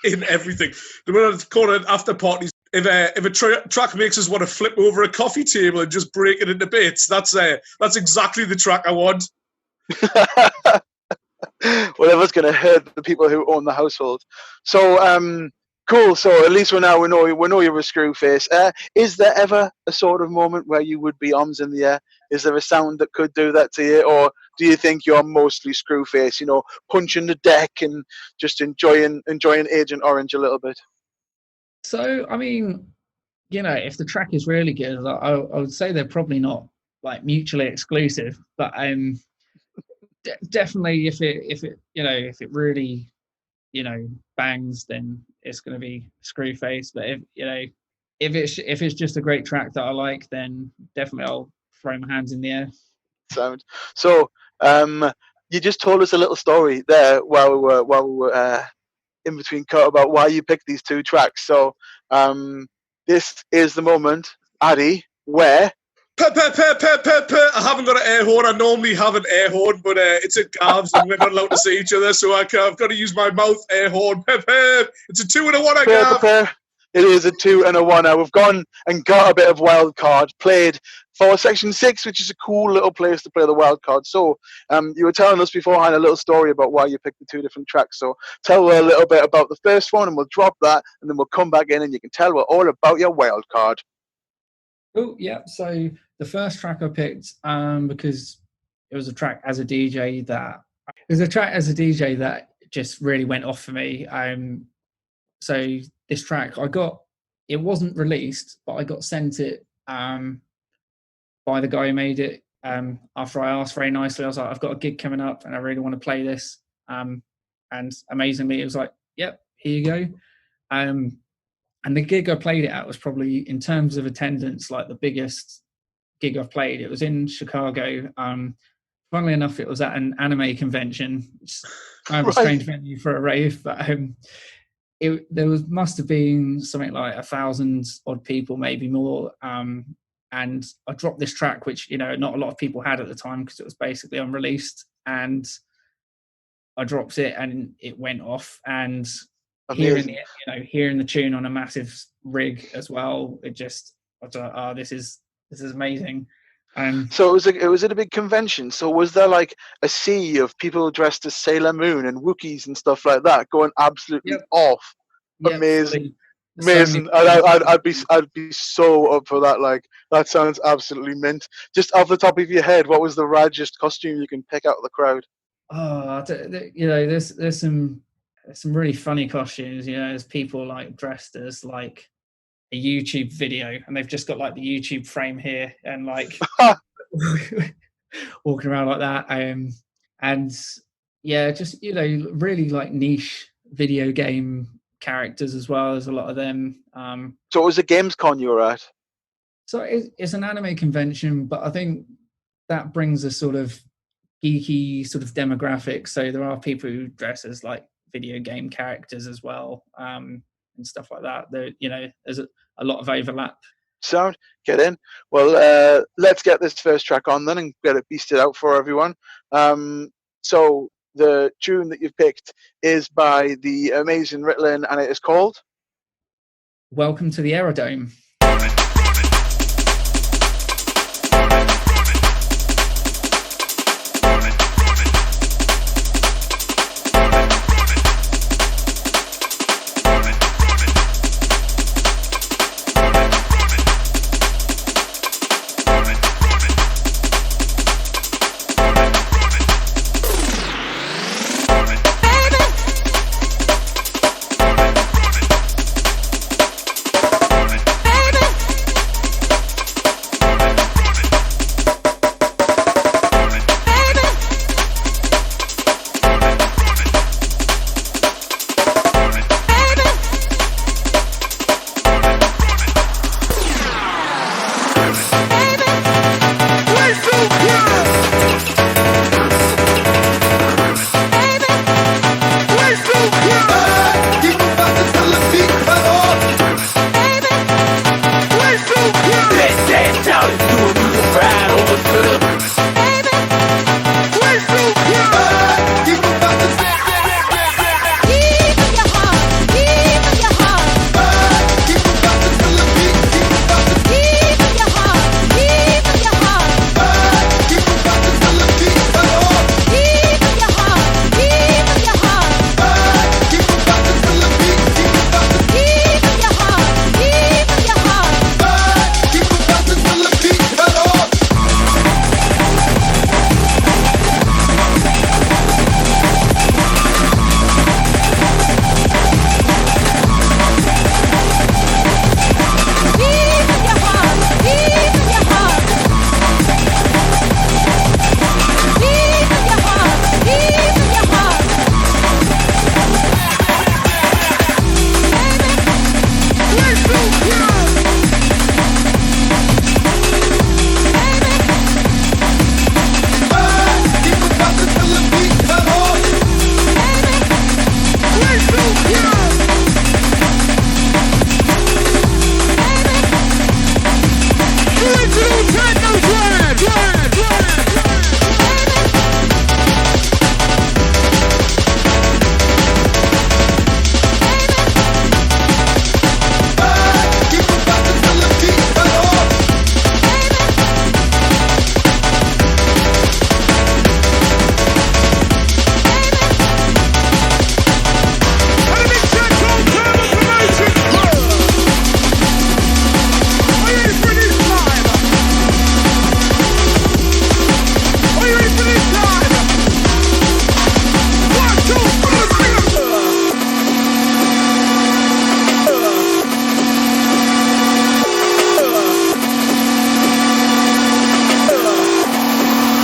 in everything. The way I call it after parties, if a track makes us want to flip over a coffee table and just break it into bits, that's exactly the track I want. Whatever's going to hurt the people who own the household. So, cool. So at least we know you're a screw face. Is there ever a sort of moment where you would be arms in the air? Is there a sound that could do that to you, or do you think you're mostly screw face? You know, punching the deck and just enjoying Agent Orange a little bit. So, I mean, you know, if the track is really good, I would say they're probably not like mutually exclusive, but definitely if it really, you know, bangs, then it's going to be Screwface. But if it's just a great track that I like, then definitely I'll throw my hands in the air. Sound. So, you just told us a little story there while we were in between cut about why you picked these two tracks. So, this is the moment, Addie, where. I haven't got an air horn. I normally have an air horn, but it's at Gav's and we're not allowed to see each other, so I've got to use my mouth air horn. It's a 2 and a 1, Gav. It is a 2 and a 1. Now we've gone and got a bit of wild card played for Section 6, which is a cool little place to play the wild card. So you were telling us beforehand a little story about why you picked the two different tracks. So tell her a little bit about the first one, and we'll drop that, and then we'll come back in and you can tell her all about your wild card. Oh, yeah. So the first track I picked, because it was a track as a DJ that just really went off for me. So this track it wasn't released, but I got sent it by the guy who made it. After I asked very nicely, I was like, I've got a gig coming up and I really want to play this. And amazingly, it was like, yep, here you go. And the gig I played it at was probably, in terms of attendance, like the biggest gig I've played. It was in Chicago. Funnily enough, it was at an anime convention. It's kind of a strange venue for a rave, but must have been something like 1,000 odd people, maybe more. And I dropped this track, which, you know, not a lot of people had at the time because it was basically unreleased. And I dropped it and it went off. And hearing the tune on a massive rig as well, it just, I was like, oh, this is amazing. So it was at a big convention. So was there like a sea of people dressed as Sailor Moon and Wookiees and stuff like that going absolutely off? Yep, amazing. Amazing. I'd be so up for that. Like, that sounds absolutely mint. Just off the top of your head, what was the ragest costume you can pick out of the crowd? Oh, you know, there's some some really funny costumes. You know, there's people like dressed as like a YouTube video, and they've just got like the YouTube frame here, and like walking around like that. And yeah, just, you know, really like niche video game characters as well. There's a lot of them. So it was a Gamescom you were at? So it's an anime convention, but I think that brings a sort of geeky sort of demographic. So there are people who dress as like video game characters as well, and stuff like that. There, you know, there's a lot of overlap. Sound, get in. Well, let's get this first track on then and get it beasted out for everyone. So the tune that you've picked is by the amazing Ritalin, and it is called Welcome to the Aerodome.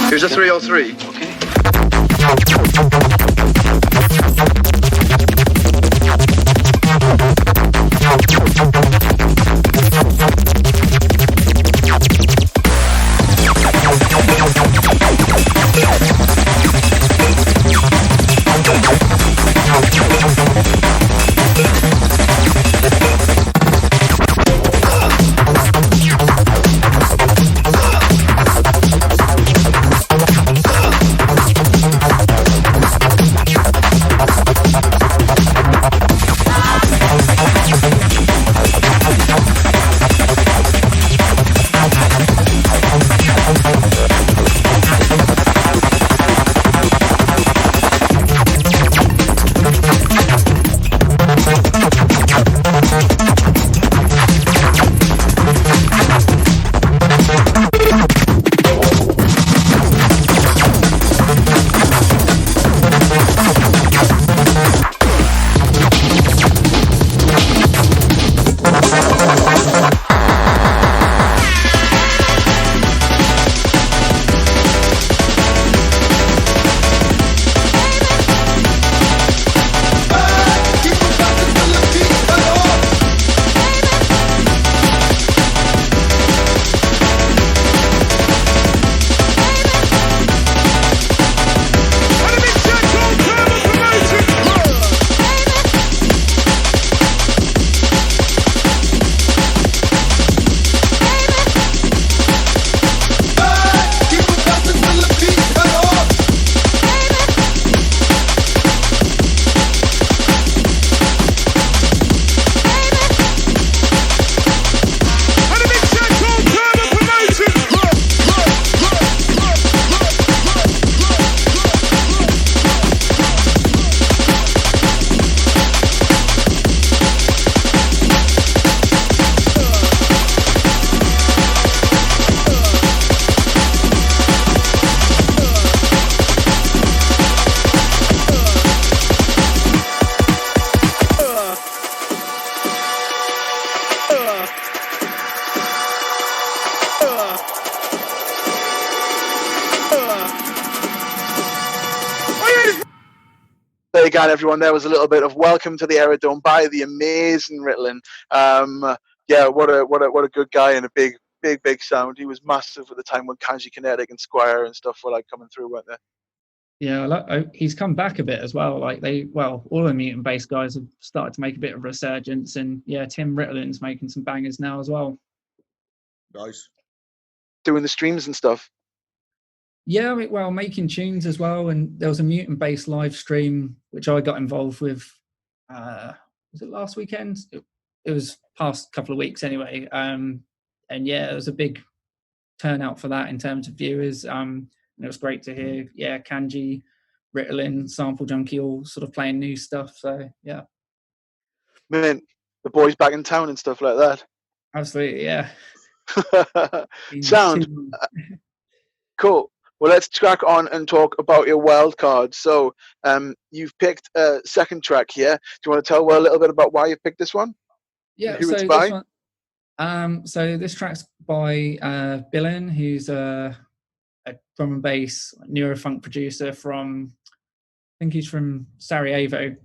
Here's a 303. There you go, everyone. There was a little bit of Welcome to the Aerodome by the amazing Ritalin. Yeah, what a good guy, and a big sound. He was massive at the time when Kanji Kinetic and Squire and stuff were like coming through, weren't they? Yeah, he's come back a bit as well. Like all the mutant bass guys have started to make a bit of resurgence, and yeah, Tim Ritalin's making some bangers now as well. Nice. Doing the streams and stuff. Yeah, making tunes as well. And there was a mutant bass live stream which I got involved with. Was it last weekend? It was past couple of weeks anyway. And yeah, it was a big turnout for that in terms of viewers. And it was great to hear, yeah, Kanji, Ritalin, Sample Junkie all sort of playing new stuff. So, yeah. Man, the boys back in town and stuff like that. Absolutely, yeah. Sound. Cool. Well, let's crack on and talk about your wild card. So, you've picked a second track here. Do you want to tell a little bit about why you picked this one? Yeah, who so it's by? So this track's by Billin, who's a drum and bass neurofunk producer from, I think he's from Sarajevo.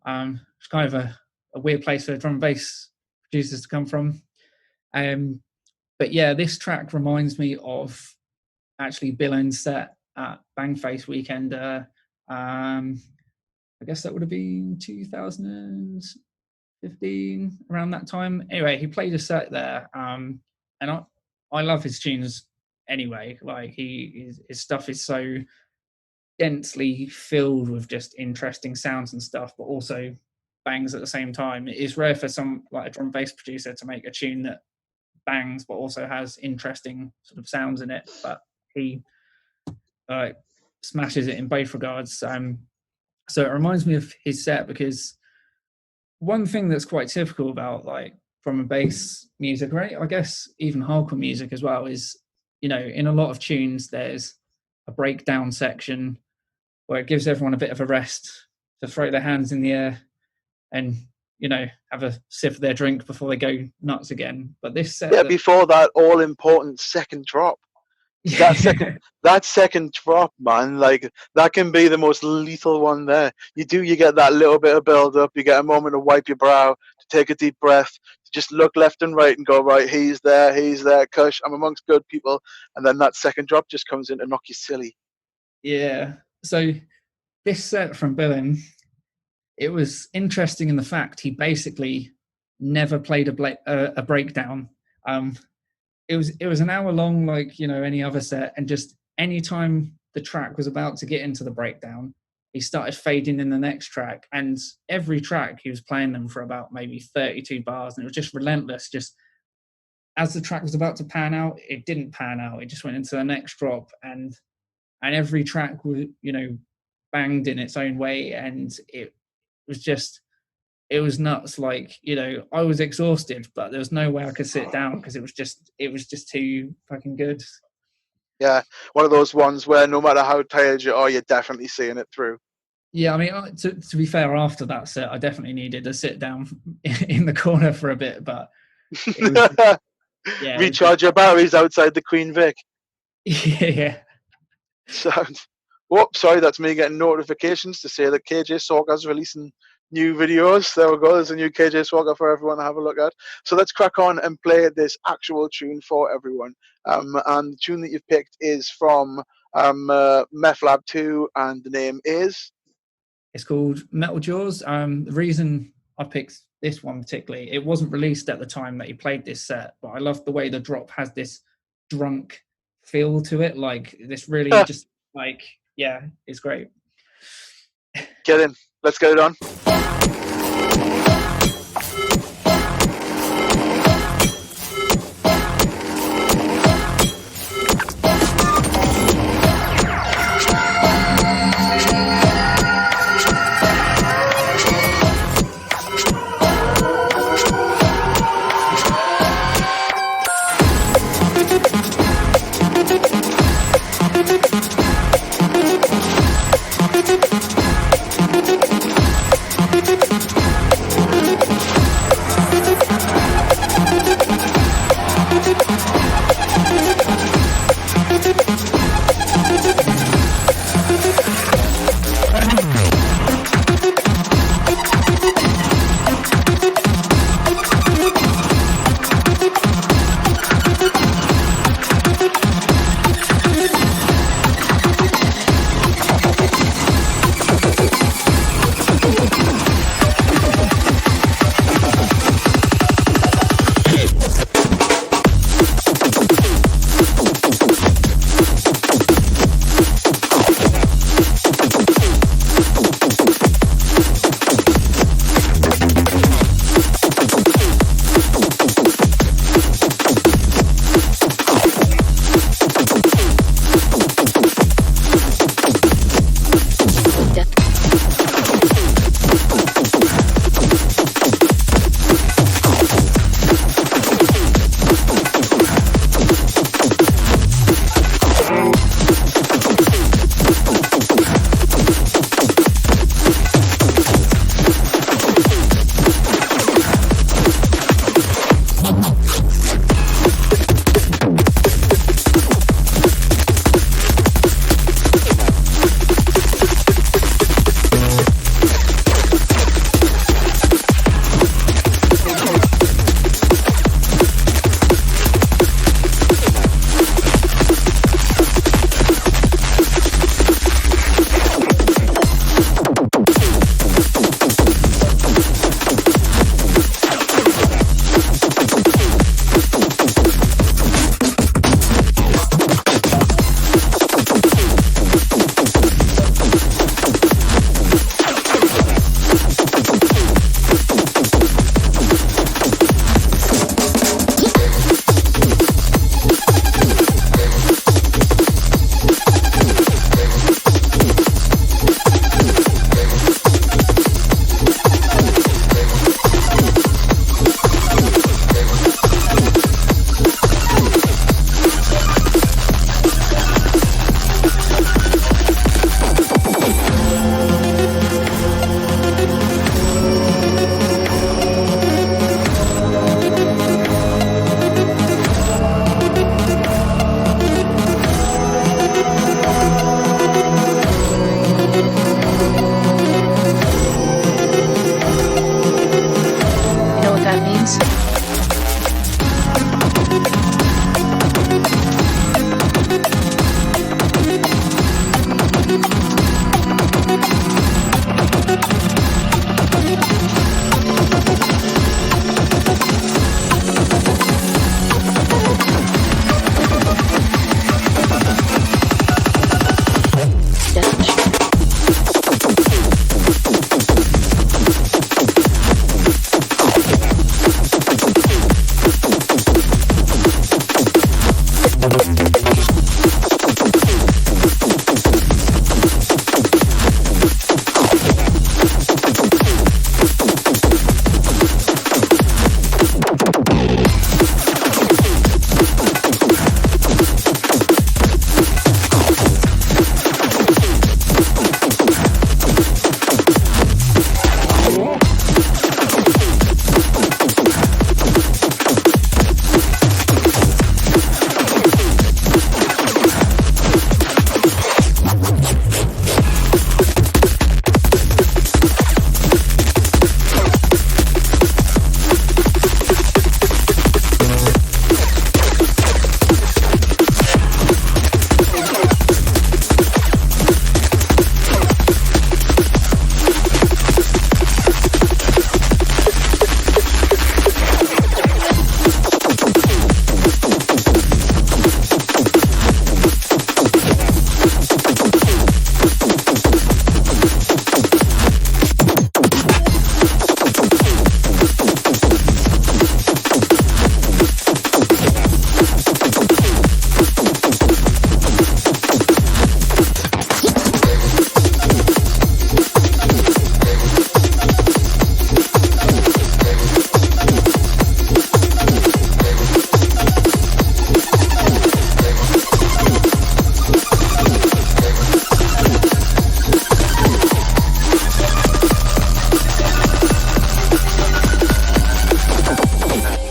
It's kind of a weird place for drum and bass producers to come from. But yeah, this track reminds me of actually Billin's set at Bangface Weekend. I guess that would have been 2015, around that time. Anyway, he played a set there, and I love his tunes anyway. Like his stuff is so densely filled with just interesting sounds and stuff, but also bangs at the same time. It is rare for some like a drum and bass producer to make a tune that bangs but also has interesting sort of sounds in it. But he smashes it in both regards. So it reminds me of his set, because one thing that's quite typical about like drum and bass music, right? I guess even hardcore music as well, is, you know, in a lot of tunes there's a breakdown section where it gives everyone a bit of a rest to throw their hands in the air and, you know, have a sip of their drink before they go nuts again. But this set, before that all important second drop. That second drop, man, like that can be the most lethal one there. You get that little bit of build up, you get a moment to wipe your brow, to take a deep breath, to just look left and right and go, right, he's there, Kush, I'm amongst good people. And then that second drop just comes in to knock you silly. Yeah. So this set from Billin, it was interesting in the fact he basically never played a breakdown. It was an hour long, like, you know, any other set, and just any time the track was about to get into the breakdown, he started fading in the next track, and every track he was playing them for about maybe 32 bars, and it was just relentless. Just as the track was about to pan out, it didn't pan out. It just went into the next drop, and every track was, you know, banged in its own way, and it was nuts. Like, you know, I was exhausted, but there was no way I could sit down because it was just too fucking good. Yeah, one of those ones where no matter how tired you are, you're definitely seeing it through. Yeah, I mean, to be fair, after that set, I definitely needed to sit down in the corner for a bit, but it was, yeah, recharge your batteries outside the Queen Vic. Yeah. Sounds. Whoop, sorry, that's me getting notifications to say that KJ Sorga's releasing new videos. There we go. There's a new KJ Sorga for everyone to have a look at. So let's crack on and play this actual tune for everyone. And the tune that you've picked is from Meth Lab 2, and the name is? It's called Metal Jaws. The reason I picked this one particularly, it wasn't released at the time that he played this set, but I love the way the drop has this drunk feel to it. Like this really just like, yeah, it's great. Get in. Let's get it on.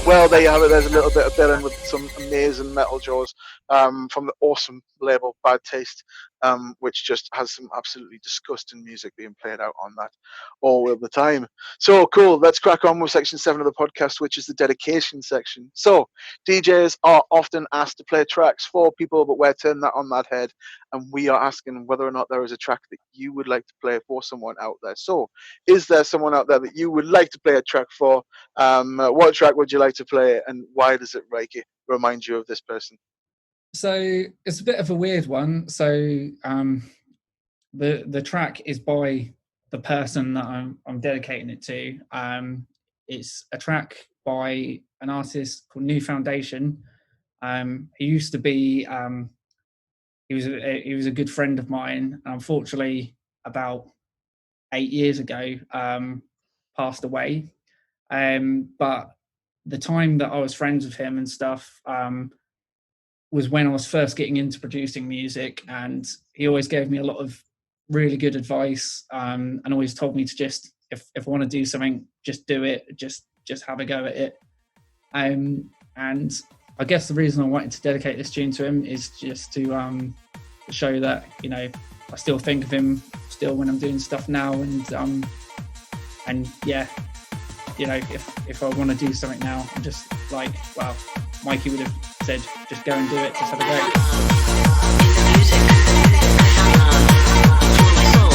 well, there you have it. There's a little bit of Dylan with some amazing metal jaws from the awesome label Bad Taste, which just has some absolutely disgusting music being played out on that all the time. So cool. Let's crack on with section 7 of the podcast, which is the dedication section. So DJs are often asked to play tracks for people, but we're turning that on that head, and we are asking whether or not there is a track that you would like to play for someone out there. So is there someone out there that you would like to play a track for? What track would you like to play, and why does it remind you of this person? So it's a bit of a weird one. So the track is by the person that I'm dedicating it to. It's a track by an artist called New Foundation. He used to be he was a good friend of mine. Unfortunately, about 8 years ago, passed away. But the time that I was friends with him and stuff was when I was first getting into producing music, and he always gave me a lot of really good advice, and always told me to just, if I want to do something, just do it, just have a go at it. And I guess the reason I wanted to dedicate this tune to him is just to show that, you know, I still think of him still when I'm doing stuff now, and yeah, you know, if I want to do something now, I'm just like, wow, Mikey would have said, just go and do it, just have a go. Soul.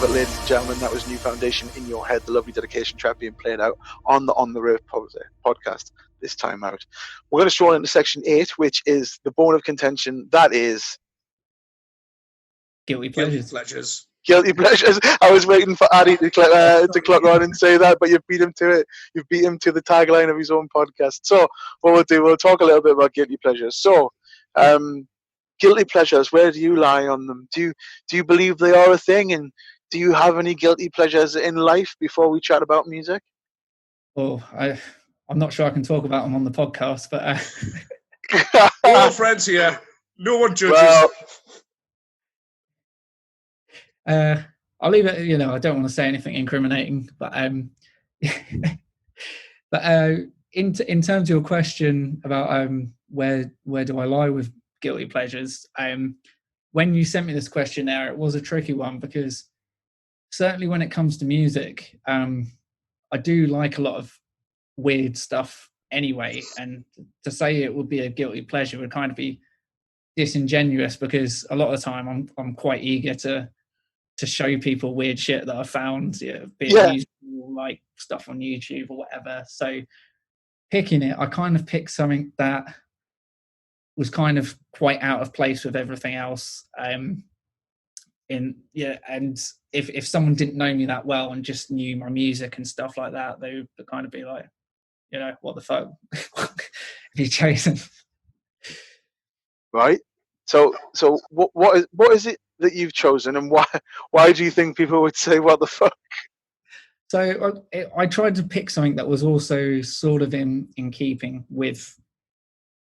it, ladies and gentlemen. That was New Foundation in Your Head, the lovely dedication track being played out on the RAVE podcast this time out. We're going to stroll into section 8, which is the bone of contention. That is Guilty pleasures. Guilty pleasures. I was waiting for Addie to clock on and say that, but you beat him to it. You beat him to the tagline of his own podcast. So what we'll do, we'll talk a little bit about guilty pleasures. So, guilty pleasures, where do you lie on them? Do you believe they are a thing? And do you have any guilty pleasures in life before we chat about music? Well, I'm not sure I can talk about them on the podcast, but We're all friends here. No one judges. Well, I'll leave it. I don't want to say anything incriminating, but in terms of your question about where do I lie with guilty pleasures, when you sent me this questionnaire, it was a tricky one, because certainly when it comes to music, I do like a lot of weird stuff anyway, and to say it would be a guilty pleasure would kind of be disingenuous, because a lot of the time I'm quite eager to show people weird shit that I found, be it musical, like stuff on YouTube or whatever. So picking it, I kind of picked something that was kind of quite out of place with everything else. And if someone didn't know me that well and just knew my music and stuff like that, they would kind of be like, what the fuck have you chosen? Right. So what is it that you've chosen, and why do you think people would say what the fuck? So I tried to pick something that was also sort of in keeping with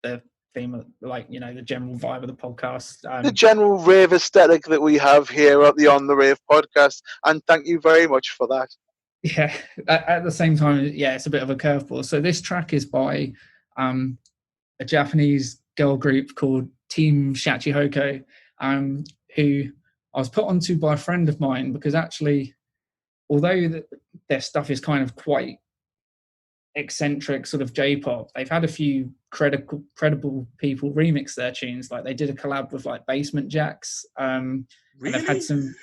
the theme of, the general vibe of the podcast, the general rave aesthetic that we have here at the On the Rave podcast, and thank you very much for that. Yeah, at the same time, it's a bit of a curveball. So this track is by a Japanese girl group called Team Shachihoko, who I was put onto by a friend of mine, because actually, although their stuff is kind of quite eccentric sort of J-pop, they've had a few credible people remix their tunes. Like they did a collab with Basement Jaxx, and they've had some,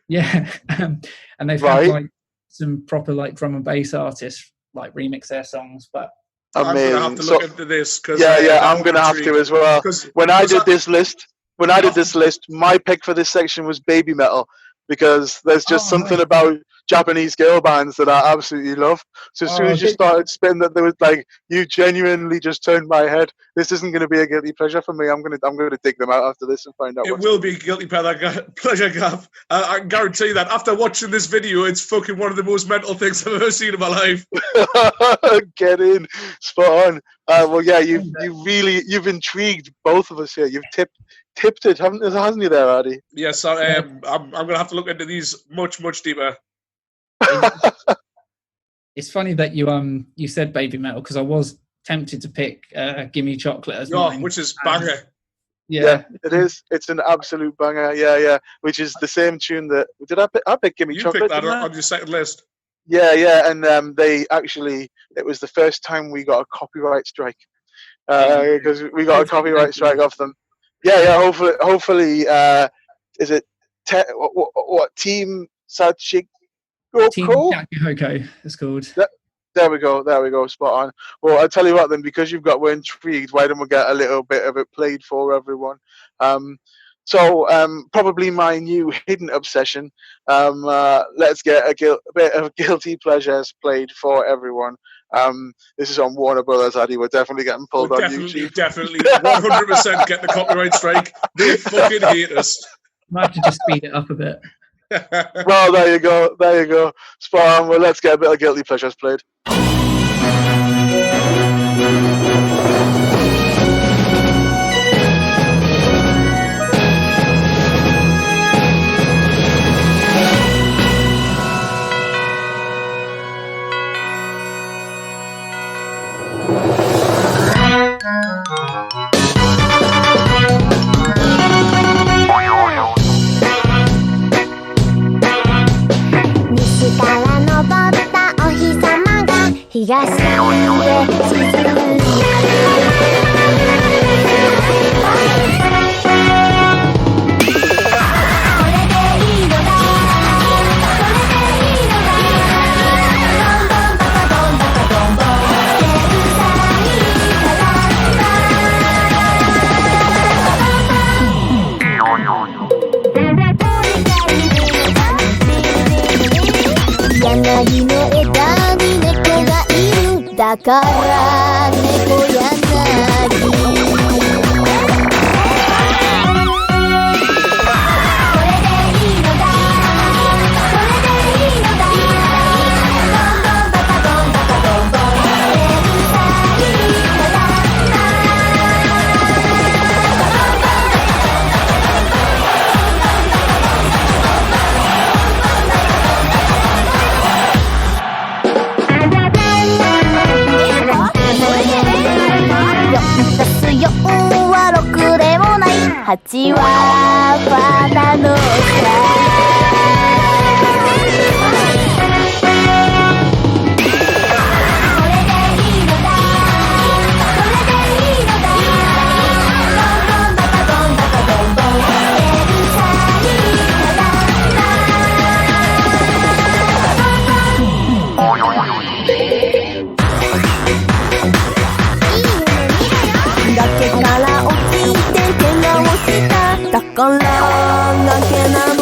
and they've had some proper drum and bass artists remix their songs. But amazing. I'm gonna have to look into this. I'm gonna have to as well. When I did this list, my pick for this section was Baby Metal, because there's just something about Japanese girl bands that I absolutely love. So as soon as you started spitting that, there was you genuinely just turned my head. This isn't going to be a guilty pleasure for me. I'm going to dig them out after this and find out. It will be guilty pleasure, Gav. I can guarantee that. After watching this video, it's fucking one of the most mental things I've ever seen in my life. Get in, spot on. You've intrigued both of us here. You've tipped it, hasn't you there, Addie? Yes, I'm going to have to look into these much deeper. It's funny that you said Baby Metal, because I was tempted to pick Gimme Chocolate as mine, which is banger. Yeah, it is. It's an absolute banger. Yeah. Which is the same tune that I picked Gimme Chocolate. You picked that on your second list. Yeah, and it was the first time we got a copyright strike, because we got a copyright strike off them. Yeah. Hopefully, is it what Team Shachihoko? Team Shachihoko, it's called. There we go, spot on. Well, I'll tell you what then, because we're intrigued, why don't we get a little bit of it played for everyone? So probably my new hidden obsession. Let's get a bit of guilty pleasures played for everyone. This is on Warner Brothers, Addie. We're definitely getting pulled on YouTube. Definitely, 100% get the copyright strike. They fucking hate us. Might have to just speed it up a bit. Well, there you go. Spot on. Well, let's get a bit of guilty pleasures played. 柳の枝に猫がいる。だから猫柳。4は6でもない。8はバナの崖から落ちて怪我をした。だから崖なの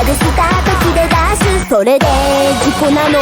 でスタート切れ出す。それで事故なのだ。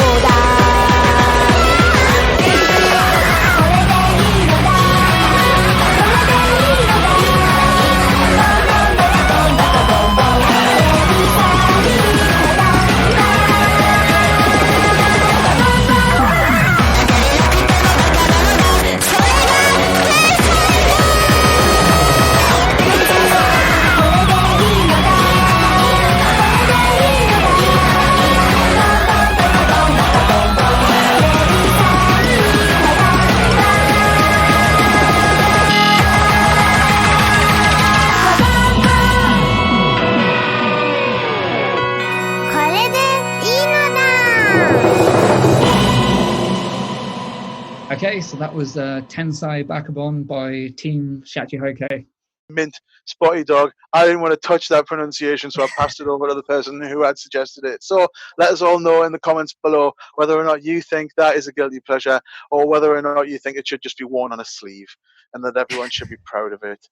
Okay, so that was Tensai Bakabon by Team Shachihoke. Mint, Spotty Dog. I didn't want to touch that pronunciation, so I passed it over to the person who had suggested it. So let us all know in the comments below whether or not you think that is a guilty pleasure, or whether or not you think it should just be worn on a sleeve and that everyone should be proud of it.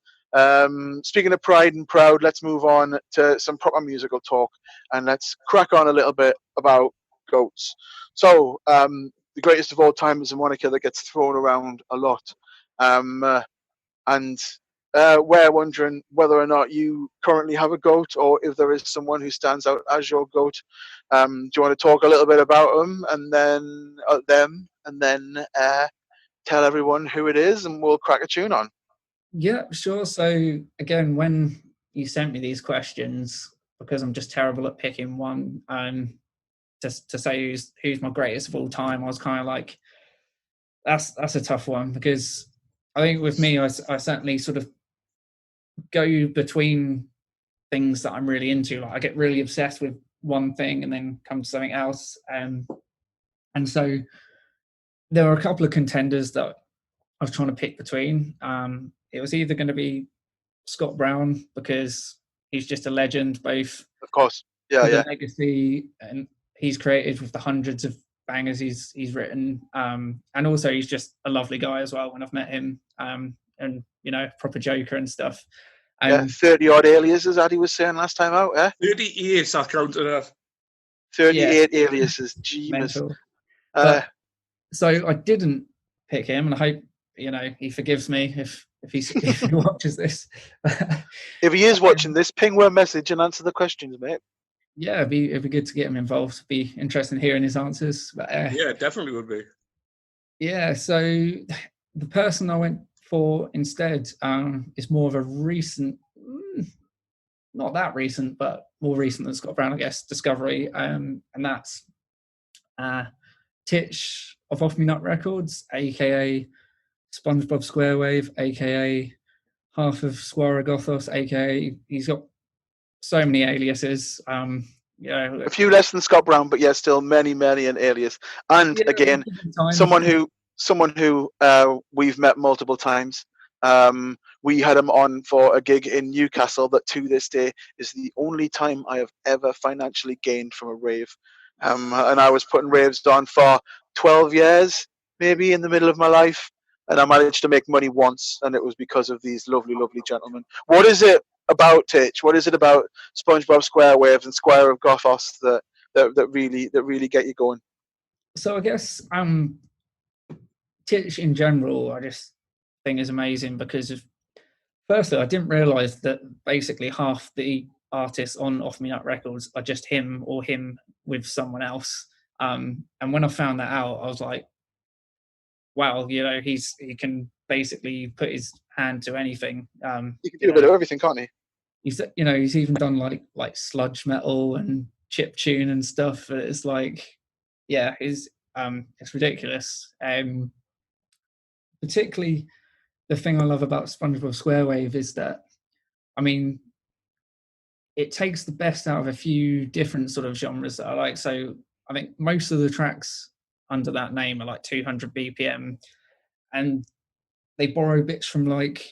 Speaking of pride and proud, let's move on to some proper musical talk, and let's crack on a little bit about goats. So, the greatest of all time is a moniker that gets thrown around a lot. And we're wondering whether or not you currently have a goat, or if there is someone who stands out as your goat. Do you want to talk a little bit about them, and then tell everyone who it is, and we'll crack a tune on? Yeah, sure. So again, when you sent me these questions, because I'm just terrible at picking one, to say who's my greatest of all time, I was kind of like, that's a tough one, because I think with me, I certainly sort of go between things that I'm really into. Like I get really obsessed with one thing and then come to something else. And so there were a couple of contenders that I was trying to pick between. It was either going to be Scott Brown, because he's just a legend, both of course, yeah, legacy and he's created with the hundreds of bangers he's written, and also he's just a lovely guy as well when I've met him, and proper joker and stuff. 30 odd aliases, Addie was saying last time out. 38, I counted it. 38 aliases, Jeemus. So I didn't pick him, and I hope he forgives me if he watches this. If he is watching this, ping one message and answer the questions, mate. Yeah, it'd be good to get him involved. It'd be interesting hearing his answers. But, yeah, definitely would be. Yeah, so the person I went for instead is more of a recent, not that recent, but more recent than Scott Brown, I guess, discovery, and that's Titch of Off Me Nut Records, aka SpongeBob Squarewave, aka half of Squara Gothos, aka he's got so many aliases. A few less than Scott Brown, but yeah, still many an alias. And again, someone who we've met multiple times. We had him on for a gig in Newcastle that to this day is the only time I have ever financially gained from a rave. And I was putting raves on for 12 years, maybe in the middle of my life. And I managed to make money once, and it was because of these lovely, lovely gentlemen. What is it about Titch? What is it about SpongeBob SquareWave and Square of Gothos that really get you going? So I guess Titch in general, I just think is amazing because of, firstly, I didn't realise that basically half the artists on Off Me Nut Records are just him or him with someone else. And when I found that out, I was like, wow, he can basically put his hand to anything. He can do a bit of everything, can't he? He's even done like sludge metal and chip tune and stuff. It's like, yeah, it's ridiculous. Particularly, the thing I love about SpongeBob SquareWave is that, I mean, it takes the best out of a few different sort of genres that I like. So I think most of the tracks under that name are like 200 BPM, and they borrow bits from like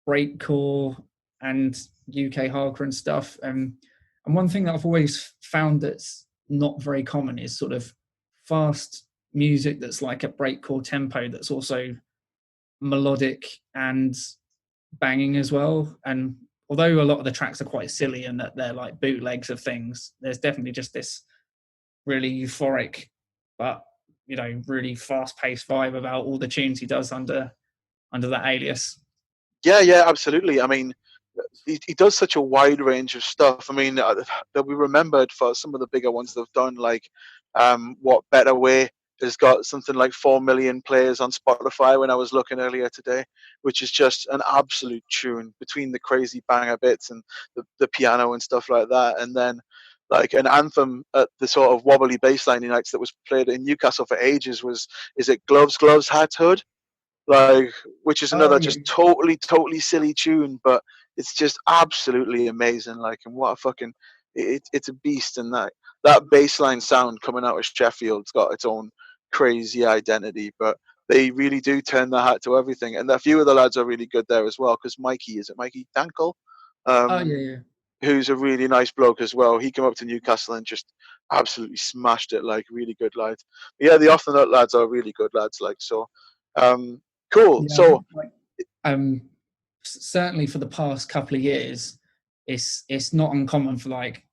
breakcore and UK hardcore and stuff. And one thing that I've always found that's not very common is sort of fast music that's like a breakcore tempo that's also melodic and banging as well. And although a lot of the tracks are quite silly and that they're like bootlegs of things, there's definitely just this really euphoric but really fast-paced vibe about all the tunes he does under that alias. Yeah, absolutely. I mean, he does such a wide range of stuff. I mean, they'll be remembered for some of the bigger ones they've done, like What Better Way has got something like 4 million players on Spotify when I was looking earlier today, which is just an absolute tune between the crazy banger bits and the piano and stuff like that. And then like an anthem at the sort of wobbly bassline nights that was played in Newcastle for ages is it Gloves, Hat, Hood? Like, which is another just totally silly tune, but it's just absolutely amazing. Like, and what a fucking, it's a beast. And that bassline sound coming out of Sheffield's got its own crazy identity, but they really do turn their hat to everything. And a few of the lads are really good there as well, because Mikey Dankel? Who's a really nice bloke as well. He came up to Newcastle and just absolutely smashed it, like, really good lads. But yeah, the Off the Nut lads are really good lads, like, so cool. Yeah, so certainly for the past couple of years, it's not uncommon for like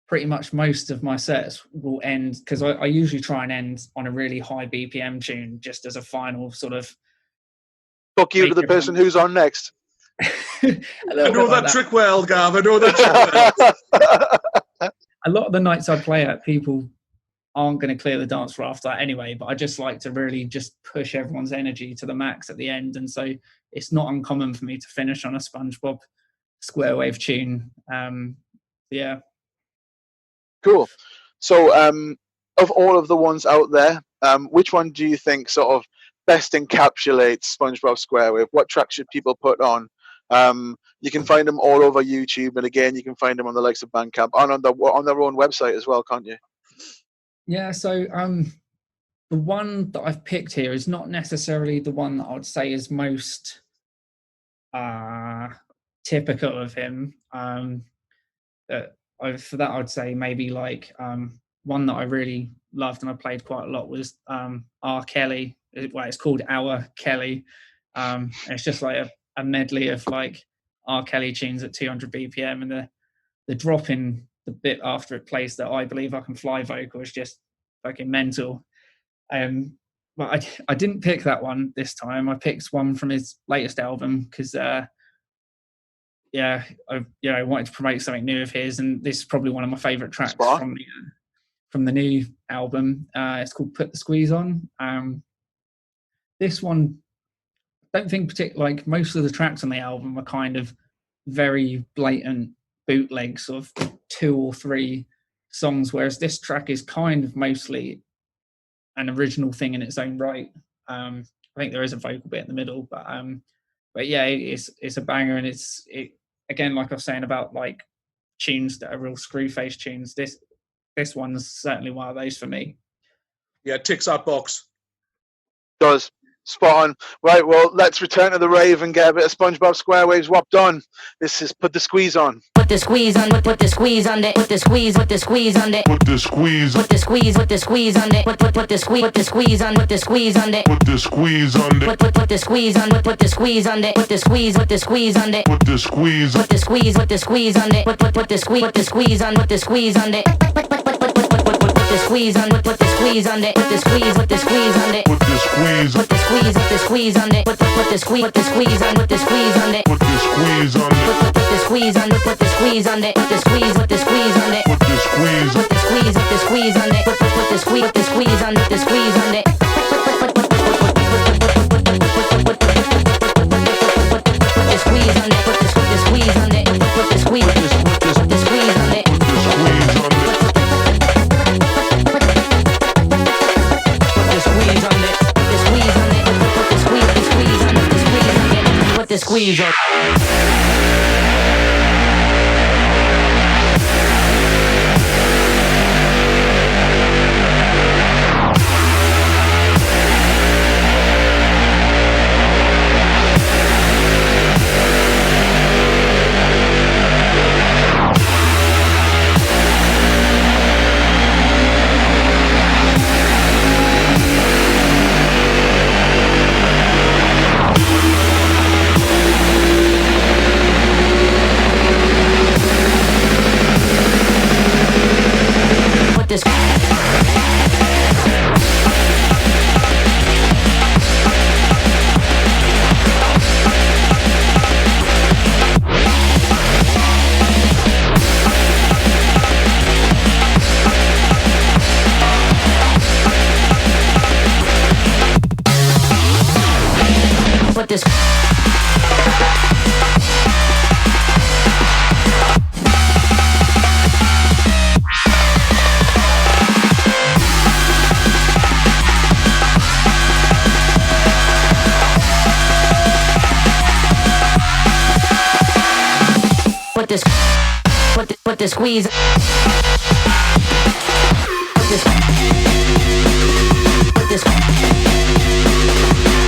pretty much most of my sets will end, because I usually try and end on a really high BPM tune just as a final sort of fuck you to the person who's on next. I know that trick well, Gav. I know that trick well. A lot of the nights I play at, people aren't going to clear the dance floor after that anyway, but I just like to really just push everyone's energy to the max at the end. And so it's not uncommon for me to finish on a SpongeBob SquareWave tune. Yeah. Cool. So of all of the ones out there, which one do you think sort of best encapsulates SpongeBob SquareWave? What track should people put on? You can find them all over YouTube, and again, you can find them on the likes of Bandcamp and on their own website as well, can't you? Yeah, so the one that I've picked here is not necessarily the one that I would say is most typical of him. For that, I'd say maybe like one that I really loved and I played quite a lot was R. Kelly. Well, it's called Our Kelly. It's just like a medley of like R. Kelly tunes at 200 BPM, and the drop in the bit after it plays that I Believe I Can Fly vocal is just fucking mental. But I didn't pick that one this time. I picked one from his latest album because I wanted to promote something new of his, and this is probably one of my favourite tracks from the new album. It's called Put the Squeeze On. This one, I don't think like most of the tracks on the album are kind of very blatant bootlegs of 2 or 3 songs, whereas this track is kind of mostly an original thing in its own right. I think there is a vocal bit in the middle, but yeah, it's a banger, and it again, like I was saying about like tunes that are real screw face tunes. This one's certainly one of those for me. Yeah, ticks that box. Does. Spot on. Right, well, let's return to the rave and get a bit of SpongeBob SquareWaves whopped on. This is Put the Squeeze on. Put the squeeze on, put the squeeze on it, put the squeeze on it, Put the squeeze. put the squeeze on it, put the squeeze on, put the squeeze on it, Put the squeeze on it. put the squeeze on, put the squeeze on it, put the squeeze on it, Put the squeeze. put the squeeze on it, put the squeeze on, put the squeeze on it, put the squeeze on, put the squeeze on it, put the squeeze on it, Put the squeeze. put the squeeze on it, put the squeeze on, put the squeeze on it, Put the squeeze on it. put the squeeze on, put the squeeze on it, put the squeeze on it, Put the squeeze. put the squeeze on it, put the squeeze on, put the squeeze on it. Squeeze up. Put this. Put the squeeze. Put this. Put this.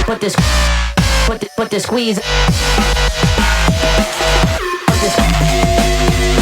Put this. Put the squeeze. Put this.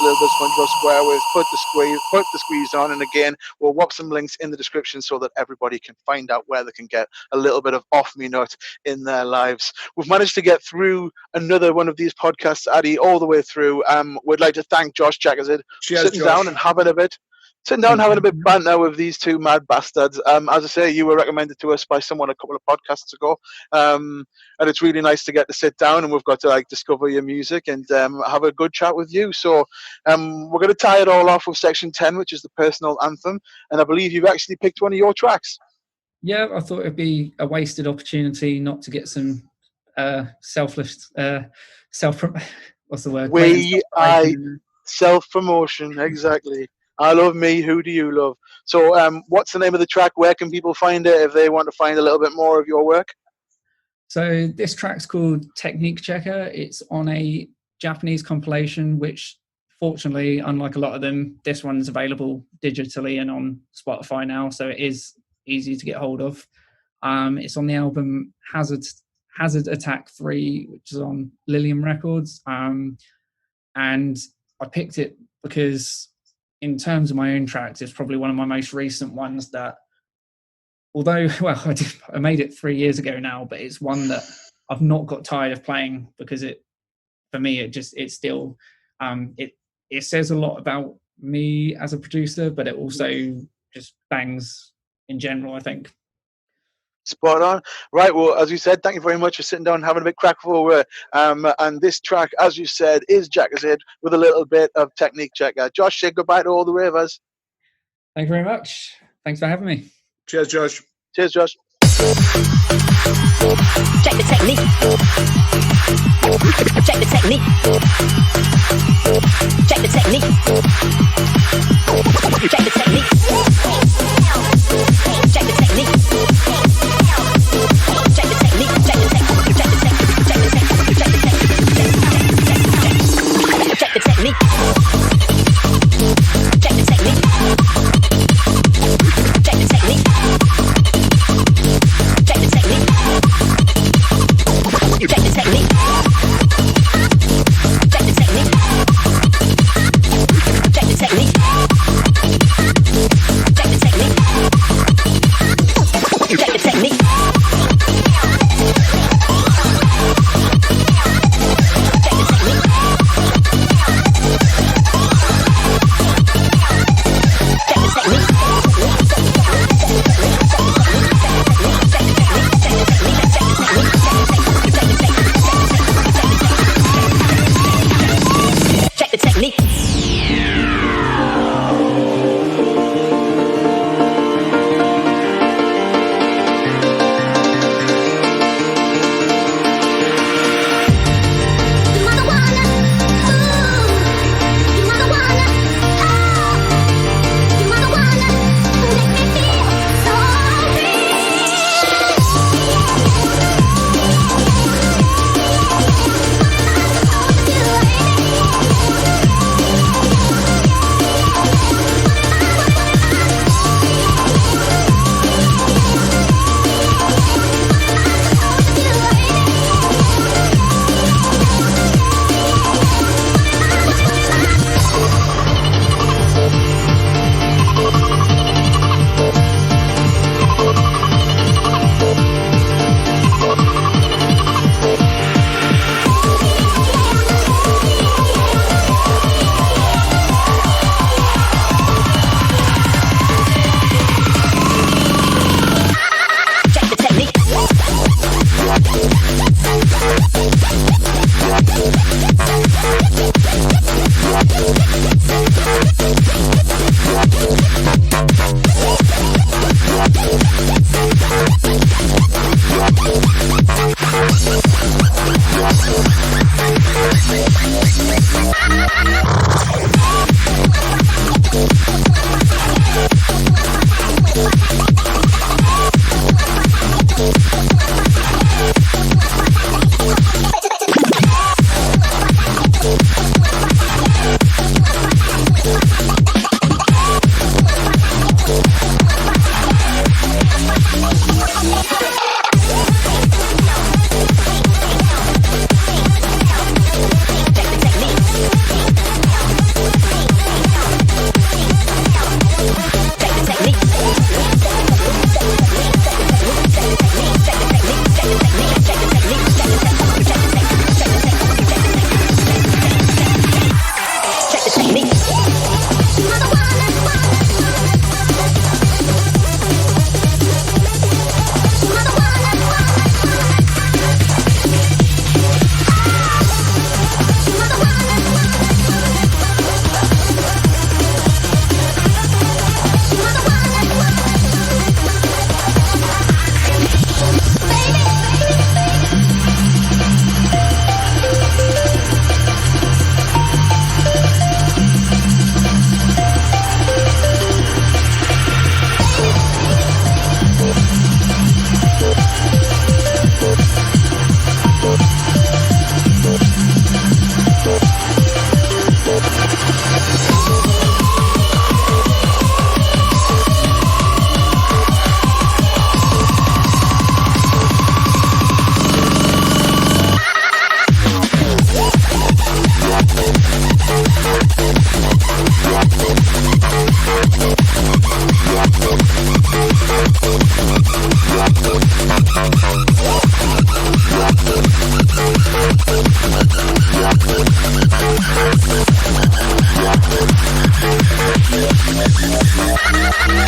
little bit of SpongeBob SquareWave, put the squeeze on, and again, we'll whop some links in the description so that everybody can find out where they can get a little bit of off me nut in their lives. We've managed to get through another one of these podcasts, Addie, all the way through. We'd like to thank Josh JAKAZiD for sitting down and having a bit banter with these two mad bastards. As I say, you were recommended to us by someone a couple of podcasts ago, and it's really nice to get to sit down and we've got to like discover your music and have a good chat with you. So we're going to tie it all off with section 10, which is the personal anthem, and I believe you've actually picked one of your tracks. Yeah, I thought it'd be a wasted opportunity not to get some self-promotion, exactly. I love me, who do you love? So what's the name of the track? Where can people find it if they want to find a little bit more of your work? So this track's called Technique Checker. It's on a Japanese compilation, which fortunately, unlike a lot of them, this one's available digitally and on Spotify now, so it is easy to get hold of. It's on the album Hazard Attack 3, which is on Lilium Records. And I picked it because in terms of my own tracks, it's probably one of my most recent ones that, although, well, I made it 3 years ago now, but it's one that I've not got tired of playing because it says a lot about me as a producer, but it also just bangs in general, I think. Spot on. Right, well, as you said, thank you very much for sitting down and having a bit crack over. And this track, as you said, is JAKAZiD with a little bit of Technique Checker. Josh, say goodbye to all the Ravers. Thank you very much. Thanks for having me. Cheers, Josh. Cheers, Josh. Check the technique. Check the technique. Check the technique. Check the technique. Check the technique. Check the technique. Check the technique. Check the technique. Check the technique. Check the technique. Check the technique. Check the technique. Check the technique. Check the technique. Check the technique.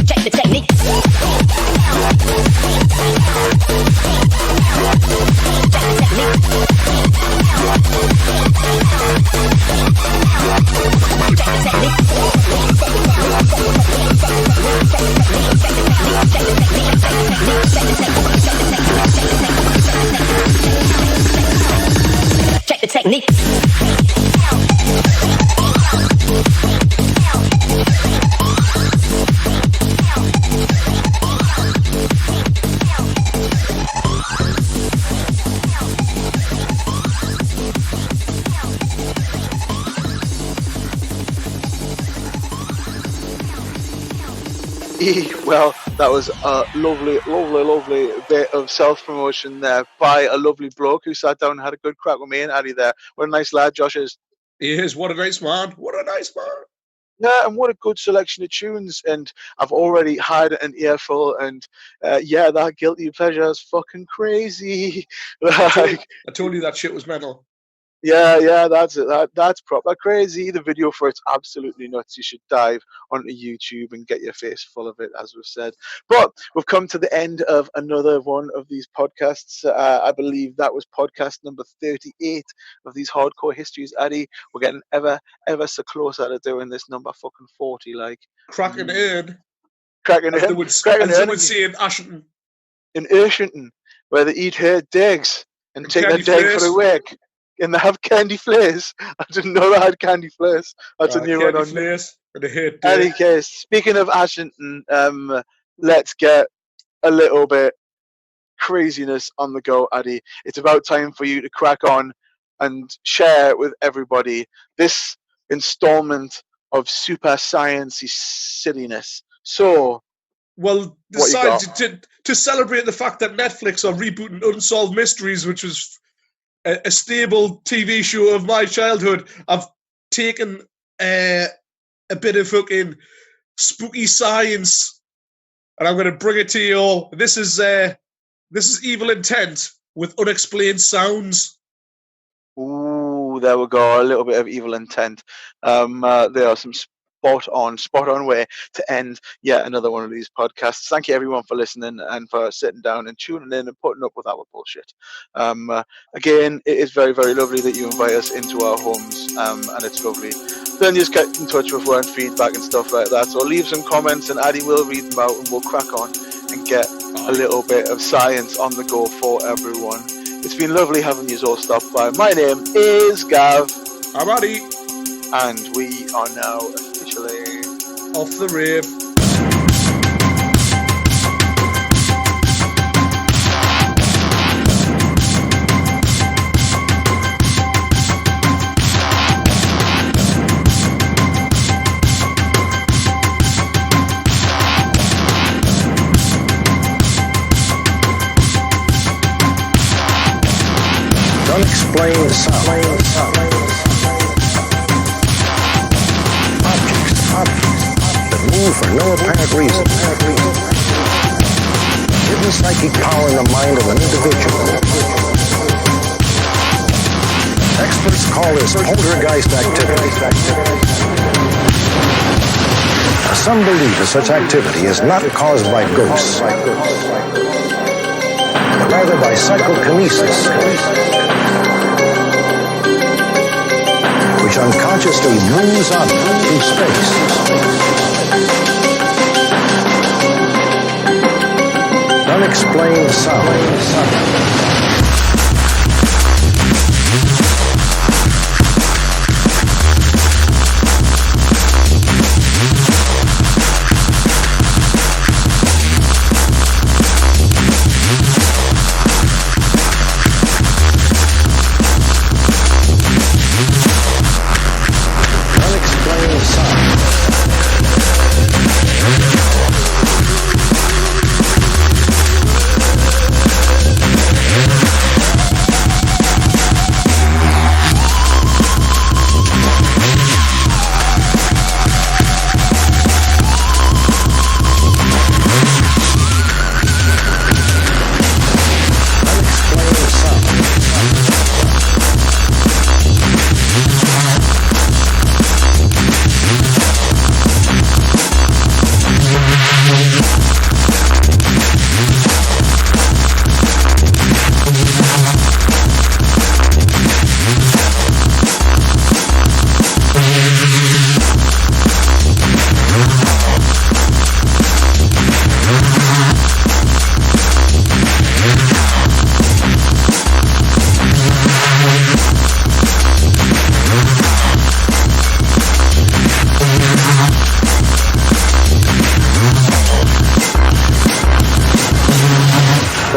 Check the technique. Check the technique. Well, that was a lovely bit of self-promotion there by a lovely bloke who sat down and had a good crack with me and Addie there. What a nice lad Josh is. He is. What a nice man. What a nice man. Yeah, and what a good selection of tunes. And I've already had an earful, and yeah, that guilty pleasure is fucking crazy. I told you that shit was mental. Yeah, that's it. That's proper crazy. The video for it's absolutely nuts. You should dive onto YouTube and get your face full of it, as we've said. But we've come to the end of another one of these podcasts. I believe that was podcast number 38 of these Hardcore Histories. Addie, we're getting ever so closer to doing this number fucking 40. Like cracking in. And someone would say in Ashington. In Ashington, where they eat her digs and take their dig for a week. And they have candy flares. I didn't know they had candy flares. That's a new one on me. Any case, speaking of Ashington, let's get a little bit craziness on the go, Addie. It's about time for you to crack on and share with everybody this installment of super sciencey silliness. So, well, decided to celebrate the fact that Netflix are rebooting Unsolved Mysteries, which was a stable TV show of my childhood. I've taken a bit of fucking spooky science, and I'm going to bring it to you all. This is Evil Intent with unexplained sounds. Ooh, there we go. A little bit of Evil Intent. There are some spot on way to end yet another one of these podcasts. Thank you everyone for listening and for sitting down and tuning in and putting up with our bullshit. Again, it is very lovely that you invite us into our homes, and it's lovely. Then just get in touch with us, feedback and stuff like that. So leave some comments and Addie will read them out and we'll crack on and get a little bit of science on the go for everyone. It's been lovely having you all stop by. My name is Gav. I'm Addie. And we are now officially off the rave. Unexplained sound. That move for no apparent reason. Hidden psychic power in the mind of an individual. Experts call this poltergeist activity. Some believe that such activity is not caused by ghosts, but rather by psychokinesis, which unconsciously moves up through space. Unexplained sound.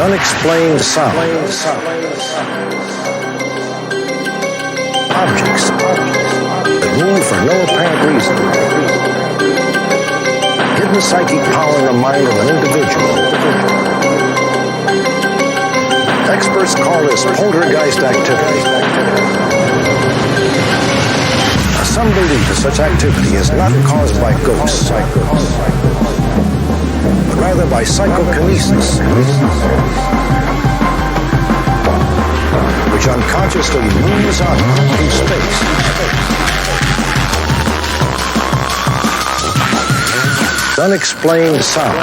Unexplained sound. Objects that move for no apparent reason. Hidden psychic power in the mind of an individual. Experts call this poltergeist activity. Some believe that such activity is not caused by ghosts, but rather by psychokinesis, which unconsciously moves out through space. Unexplained sound.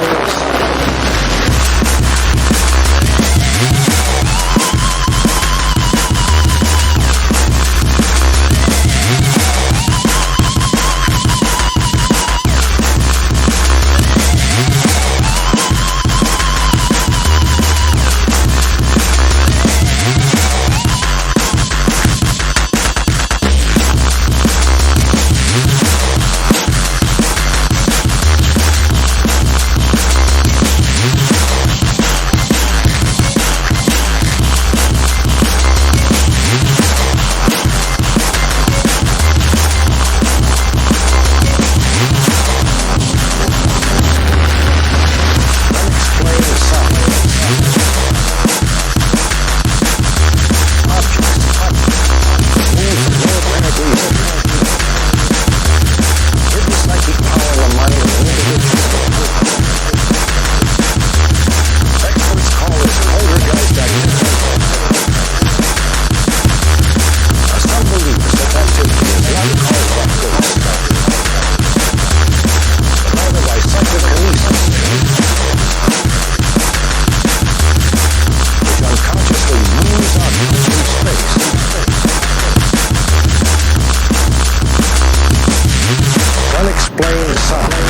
Unexplained sound.